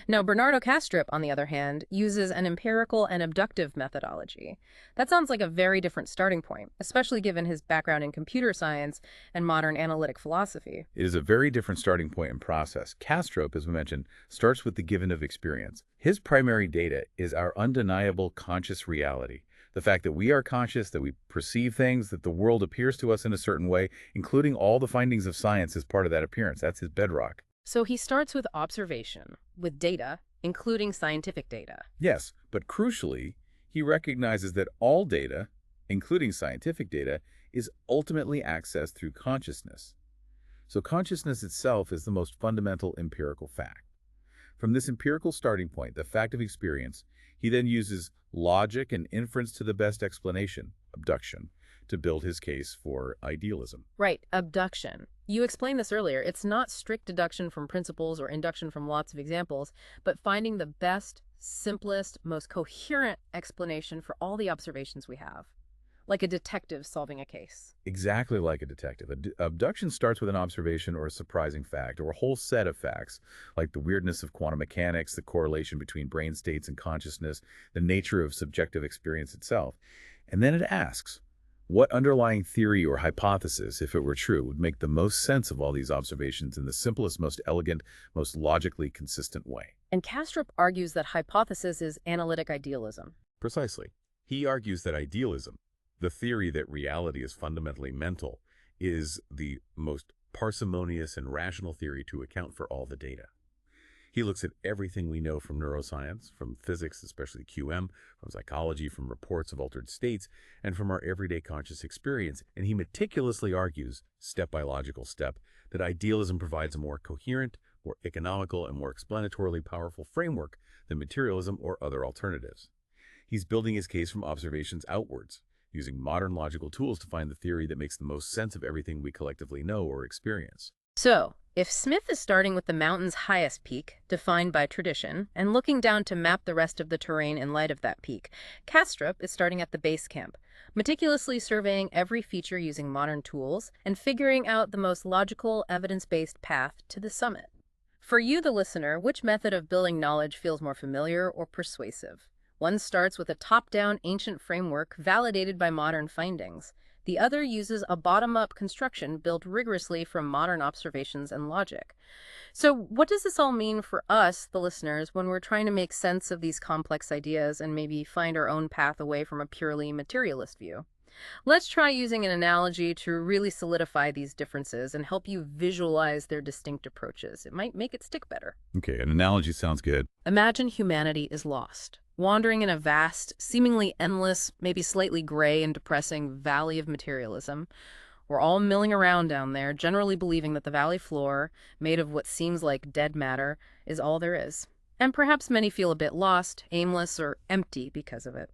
Now, Bernardo Kastrup, on the other hand, uses an empirical and abductive methodology. That sounds like a very different starting point, especially given his background in computer science and modern analytic philosophy. It is a very different starting point and process. Kastrup, as we mentioned, starts with the given of experience. His primary data is our undeniable conscious reality, The fact that we are conscious, that we perceive things, that the world appears to us in a certain way, including all the findings of science as part of that appearance. That's his bedrock. So he starts with observation, with data, including scientific data. Yes, but crucially, he recognizes that all data, including scientific data, is ultimately accessed through consciousness. So consciousness itself is the most fundamental empirical fact. From this empirical starting point, the fact of experience, he then uses logic and inference to the best explanation, abduction, to build his case for idealism. Right, abduction. You explained this earlier. It's not strict deduction from principles or induction from lots of examples, but finding the best, simplest, most coherent explanation for all the observations we have. Like a detective solving a case. Exactly like a detective. Abduction starts with an observation or a surprising fact, or a whole set of facts, like the weirdness of quantum mechanics, the correlation between brain states and consciousness, the nature of subjective experience itself. And then it asks, what underlying theory or hypothesis, if it were true, would make the most sense of all these observations in the simplest, most elegant, most logically consistent way? And Kastrup argues that hypothesis is analytic idealism. Precisely. He argues that idealism, the theory that reality is fundamentally mental, is the most parsimonious and rational theory to account for all the data. He looks at everything we know from neuroscience, from physics, especially QM, from psychology, from reports of altered states, and from our everyday conscious experience, and he meticulously argues, step by logical step, that idealism provides a more coherent, more economical, and more explanatorily powerful framework than materialism or other alternatives. He's building his case from observations outwards, using modern logical tools to find the theory that makes the most sense of everything we collectively know or experience. So, if Smith is starting with the mountain's highest peak, defined by tradition, and looking down to map the rest of the terrain in light of that peak, Kastrup is starting at the base camp, meticulously surveying every feature using modern tools and figuring out the most logical, evidence-based path to the summit. For you, the listener, which method of building knowledge feels more familiar or persuasive? One starts with a top-down ancient framework validated by modern findings. The other uses a bottom-up construction built rigorously from modern observations and logic. So what does this all mean for us, the listeners, when we're trying to make sense of these complex ideas and maybe find our own path away from a purely materialist view? Let's try using an analogy to really solidify these differences and help you visualize their distinct approaches. It might make it stick better. Okay, an analogy sounds good. Imagine humanity is lost, wandering in a vast, seemingly endless, maybe slightly gray and depressing valley of materialism. We're all milling around down there, generally believing that the valley floor, made of what seems like dead matter, is all there is. And perhaps many feel a bit lost, aimless, or empty because of it.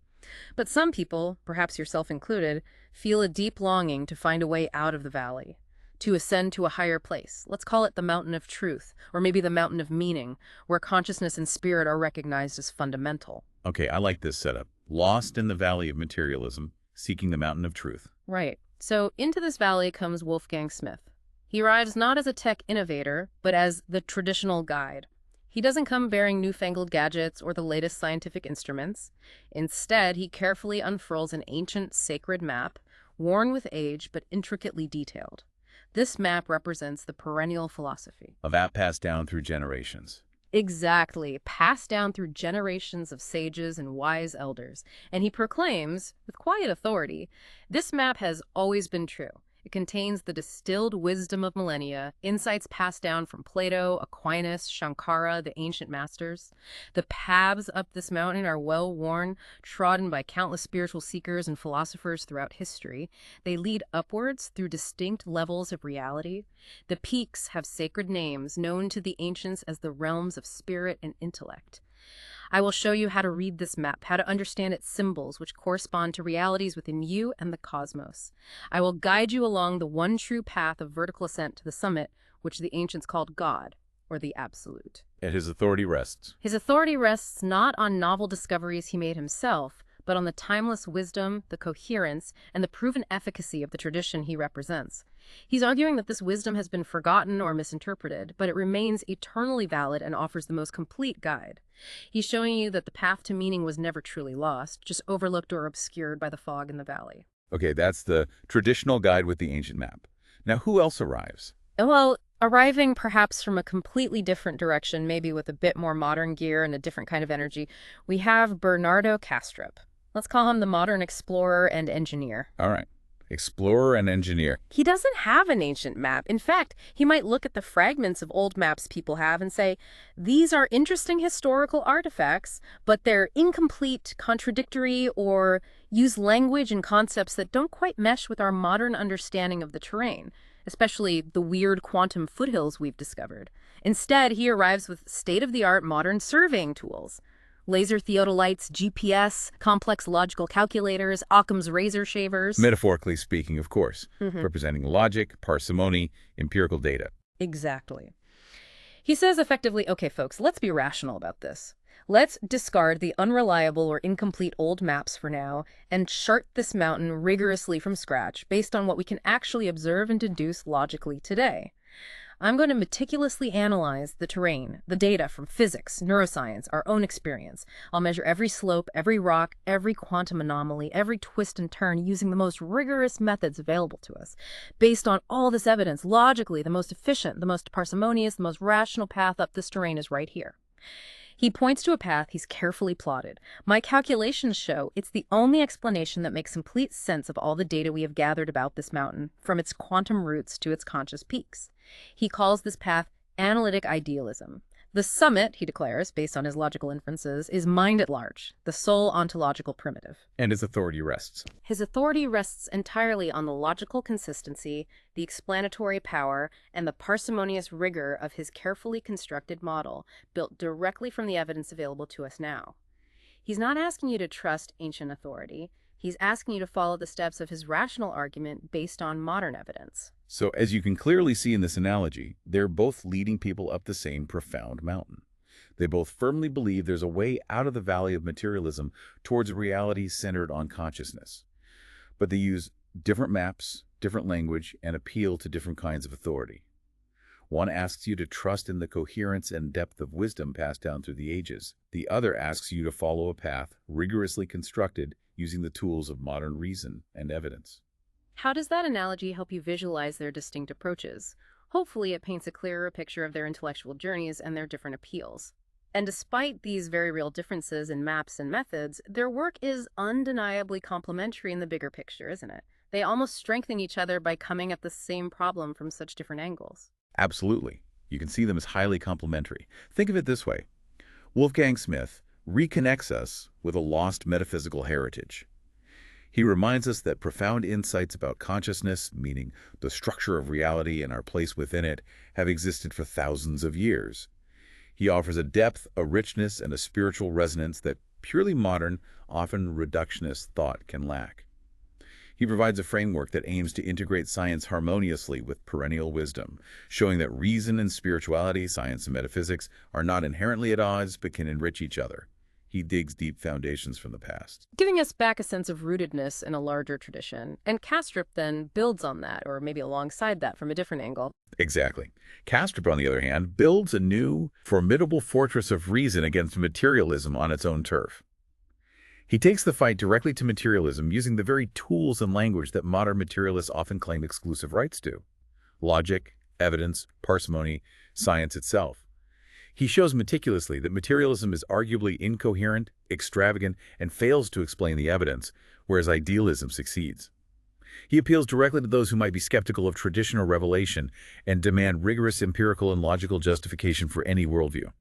But some people, perhaps yourself included, feel a deep longing to find a way out of the valley, to ascend to a higher place. Let's call it the mountain of truth, or maybe the mountain of meaning, where consciousness and spirit are recognized as fundamental. Okay, I like this setup. Lost in the valley of materialism, seeking the mountain of truth. Right. So into this valley comes Wolfgang Smith. He arrives not as a tech innovator, but as the traditional guide. He doesn't come bearing newfangled gadgets or the latest scientific instruments. Instead, he carefully unfurls an ancient sacred map, worn with age but intricately detailed. This map represents the perennial philosophy. A map passed down through generations. Exactly, passed down through generations of sages and wise elders. And he proclaims, with quiet authority, this map has always been true. It contains the distilled wisdom of millennia, insights passed down from Plato, Aquinas, Shankara, the ancient masters. The paths up this mountain are well-worn, trodden by countless spiritual seekers and philosophers throughout history. They lead upwards through distinct levels of reality. The peaks have sacred names, known to the ancients as the realms of spirit and intellect. I will show you how to read this map, how to understand its symbols, which correspond to realities within you and the cosmos. I will guide you along the one true path of vertical ascent to the summit, which the ancients called God, or the Absolute. And his authority rests. His authority rests not on novel discoveries he made himself, but on the timeless wisdom, the coherence, and the proven efficacy of the tradition he represents. He's arguing that this wisdom has been forgotten or misinterpreted, but it remains eternally valid and offers the most complete guide. He's showing you that the path to meaning was never truly lost, just overlooked or obscured by the fog in the valley. Okay, that's the traditional guide with the ancient map. Now, who else arrives? Well, arriving perhaps from a completely different direction, maybe with a bit more modern gear and a different kind of energy, we have Bernardo Kastrup. Let's call him the modern explorer and engineer. All right. Explorer and engineer. He doesn't have an ancient map. In fact, he might look at the fragments of old maps people have and say, these are interesting historical artifacts, but they're incomplete, contradictory, or use language and concepts that don't quite mesh with our modern understanding of the terrain, especially the weird quantum foothills we've discovered. Instead, he arrives with state-of-the-art modern surveying tools. Laser theodolites, GPS, complex logical calculators, Occam's razor shavers. Metaphorically speaking, of course, representing logic, parsimony, empirical data. Exactly. He says effectively, okay, folks, let's be rational about this. Let's discard the unreliable or incomplete old maps for now and chart this mountain rigorously from scratch based on what we can actually observe and deduce logically today. I'm going to meticulously analyze the terrain, the data from physics, neuroscience, our own experience. I'll measure every slope, every rock, every quantum anomaly, every twist and turn using the most rigorous methods available to us. Based on all this evidence, logically, the most efficient, the most parsimonious, the most rational path up this terrain is right here. He points to a path he's carefully plotted. My calculations show it's the only explanation that makes complete sense of all the data we have gathered about this mountain, from its quantum roots to its conscious peaks. He calls this path Analytic Idealism. The summit, he declares, based on his logical inferences, is mind at large, the sole ontological primitive. And his authority rests. His authority rests entirely on the logical consistency, the explanatory power, and the parsimonious rigor of his carefully constructed model, built directly from the evidence available to us now. He's not asking you to trust ancient authority. He's asking you to follow the steps of his rational argument based on modern evidence. So as you can clearly see in this analogy, they're both leading people up the same profound mountain. They both firmly believe there's a way out of the valley of materialism towards a reality centered on consciousness. But they use different maps, different language, and appeal to different kinds of authority. One asks you to trust in the coherence and depth of wisdom passed down through the ages. The other asks you to follow a path rigorously constructed using the tools of modern reason and evidence. How does that analogy help you visualize their distinct approaches? Hopefully, it paints a clearer picture of their intellectual journeys and their different appeals. And despite these very real differences in maps and methods, their work is undeniably complementary in the bigger picture, isn't it? They almost strengthen each other by coming at the same problem from such different angles. Absolutely. You can see them as highly complementary. Think of it this way. Wolfgang Smith reconnects us with a lost metaphysical heritage. He reminds us that profound insights about consciousness, meaning the structure of reality and our place within it, have existed for thousands of years. He offers a depth, a richness, and a spiritual resonance that purely modern, often reductionist thought can lack. He provides a framework that aims to integrate science harmoniously with perennial wisdom, showing that reason and spirituality, science and metaphysics, are not inherently at odds but can enrich each other. He digs deep foundations from the past, Giving us back a sense of rootedness in a larger tradition. And Kastrup then builds on that, or maybe alongside that from a different angle. Exactly. Kastrup, on the other hand, builds a new, formidable fortress of reason against materialism on its own turf. He takes the fight directly to materialism using the very tools and language that modern materialists often claim exclusive rights to: logic, evidence, parsimony, science itself. He shows meticulously that materialism is arguably incoherent, extravagant, and fails to explain the evidence, whereas idealism succeeds. He appeals directly to those who might be skeptical of traditional revelation and demand rigorous empirical and logical justification for any worldview.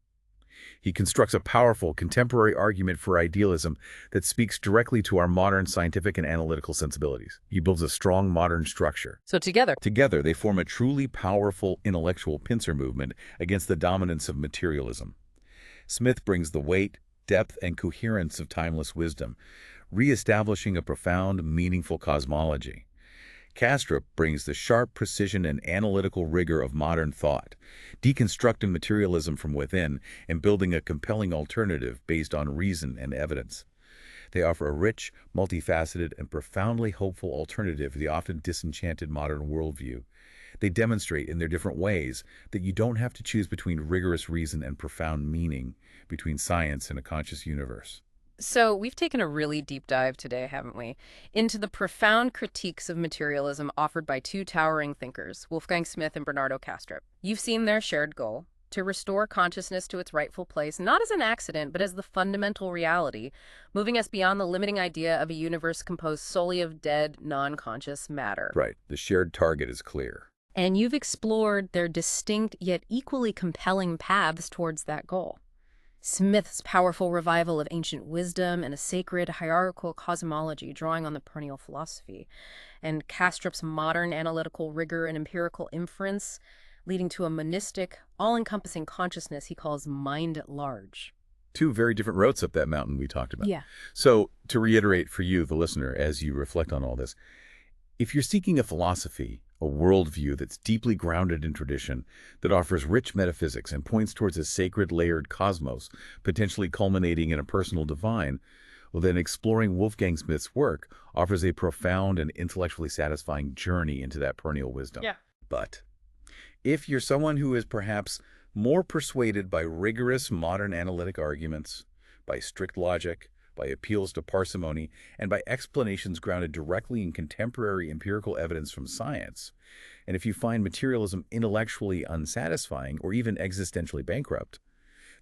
He constructs a powerful, contemporary argument for idealism that speaks directly to our modern scientific and analytical sensibilities. He builds a strong modern structure. So together, Together, they form a truly powerful intellectual pincer movement against the dominance of materialism. Smith brings the weight, depth, and coherence of timeless wisdom, re-establishing a profound, meaningful cosmology. Kastrup brings the sharp precision and analytical rigor of modern thought, deconstructing materialism from within and building a compelling alternative based on reason and evidence. They offer a rich, multifaceted, and profoundly hopeful alternative to the often disenchanted modern worldview. They demonstrate in their different ways that you don't have to choose between rigorous reason and profound meaning, between science and a conscious universe. So we've taken a really deep dive today, haven't we, into the profound critiques of materialism offered by two towering thinkers, Wolfgang Smith and Bernardo Kastrup. You've seen their shared goal: to restore consciousness to its rightful place, not as an accident, but as the fundamental reality, moving us beyond the limiting idea of a universe composed solely of dead, non-conscious matter. Right. The shared target is clear. And you've explored their distinct yet equally compelling paths towards that goal. Smith's powerful revival of ancient wisdom and a sacred hierarchical cosmology drawing on the perennial philosophy, and Kastrup's modern analytical rigor and empirical inference leading to a monistic, all-encompassing consciousness he calls mind at large. Two very different roads up that mountain we talked about. Yeah. So, to reiterate for you, the listener, as you reflect on all this, if you're seeking a philosophy, a worldview that's deeply grounded in tradition, that offers rich metaphysics and points towards a sacred layered cosmos, potentially culminating in a personal divine, well then exploring Wolfgang Smith's work offers a profound and intellectually satisfying journey into that perennial wisdom. Yeah. But if you're someone who is perhaps more persuaded by rigorous modern analytic arguments, by strict logic, by appeals to parsimony, and by explanations grounded directly in contemporary empirical evidence from science, and if you find materialism intellectually unsatisfying or even existentially bankrupt,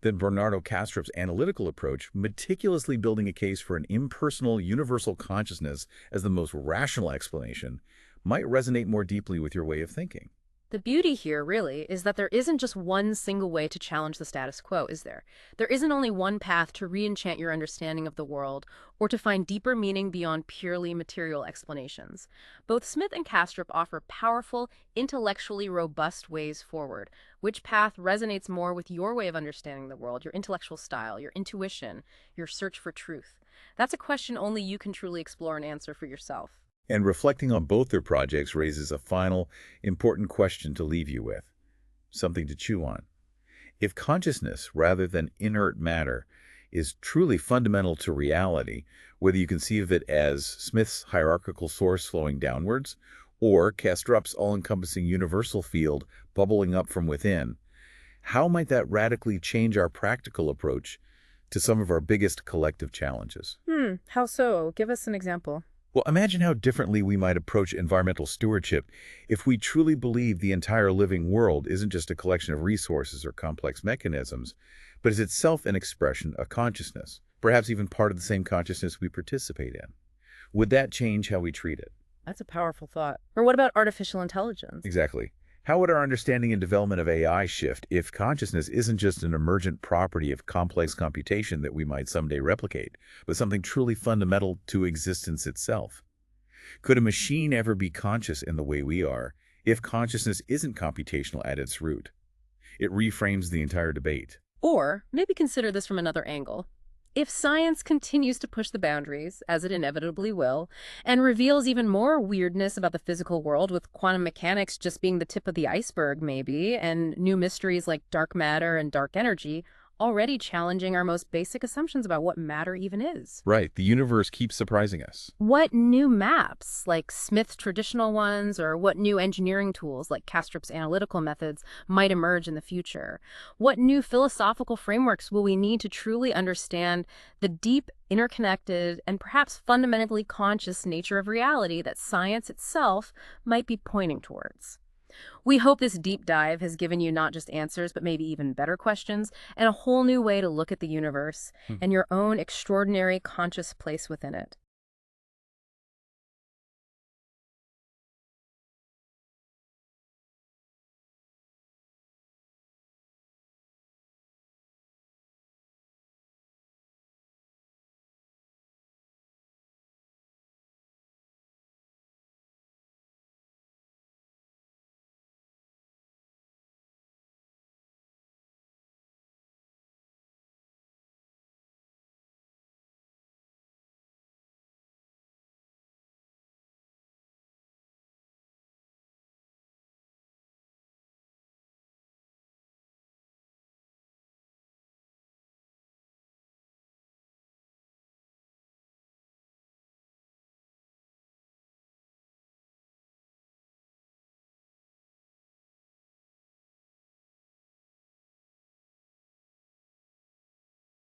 then Bernardo Kastrup's analytical approach, meticulously building a case for an impersonal, universal consciousness as the most rational explanation, might resonate more deeply with your way of thinking. The beauty here, really, is that there isn't just one single way to challenge the status quo, is there? There isn't only one path to re-enchant your understanding of the world or to find deeper meaning beyond purely material explanations. Both Smith and Kastrup offer powerful, intellectually robust ways forward. Which path resonates more with your way of understanding the world, your intellectual style, your intuition, your search for truth? That's a question only you can truly explore and answer for yourself. And reflecting on both their projects raises a final, important question to leave you with, something to chew on. If consciousness, rather than inert matter, is truly fundamental to reality, whether you conceive of it as Smith's hierarchical source flowing downwards, or Kastrup's all-encompassing universal field bubbling up from within, how might that radically change our practical approach to some of our biggest collective challenges? How so? Give us an example. Well, imagine how differently we might approach environmental stewardship if we truly believe the entire living world isn't just a collection of resources or complex mechanisms, but is itself an expression of consciousness, perhaps even part of the same consciousness we participate in. Would that change how we treat it? That's a powerful thought. Or what about artificial intelligence? Exactly. How would our understanding and development of AI shift if consciousness isn't just an emergent property of complex computation that we might someday replicate, but something truly fundamental to existence itself? Could a machine ever be conscious in the way we are if consciousness isn't computational at its root? It reframes the entire debate. Or maybe consider this from another angle. If science continues to push the boundaries, as it inevitably will, and reveals even more weirdness about the physical world, with quantum mechanics just being the tip of the iceberg maybe, and new mysteries like dark matter and dark energy already challenging our most basic assumptions about what matter even is. Right. The universe keeps surprising us. What new maps, like Smith's traditional ones, or what new engineering tools, like Kastrup's analytical methods, might emerge in the future? What new philosophical frameworks will we need to truly understand the deep, interconnected, and perhaps fundamentally conscious nature of reality that science itself might be pointing towards? We hope this deep dive has given you not just answers, but maybe even better questions and a whole new way to look at the universe and your own extraordinary conscious place within it.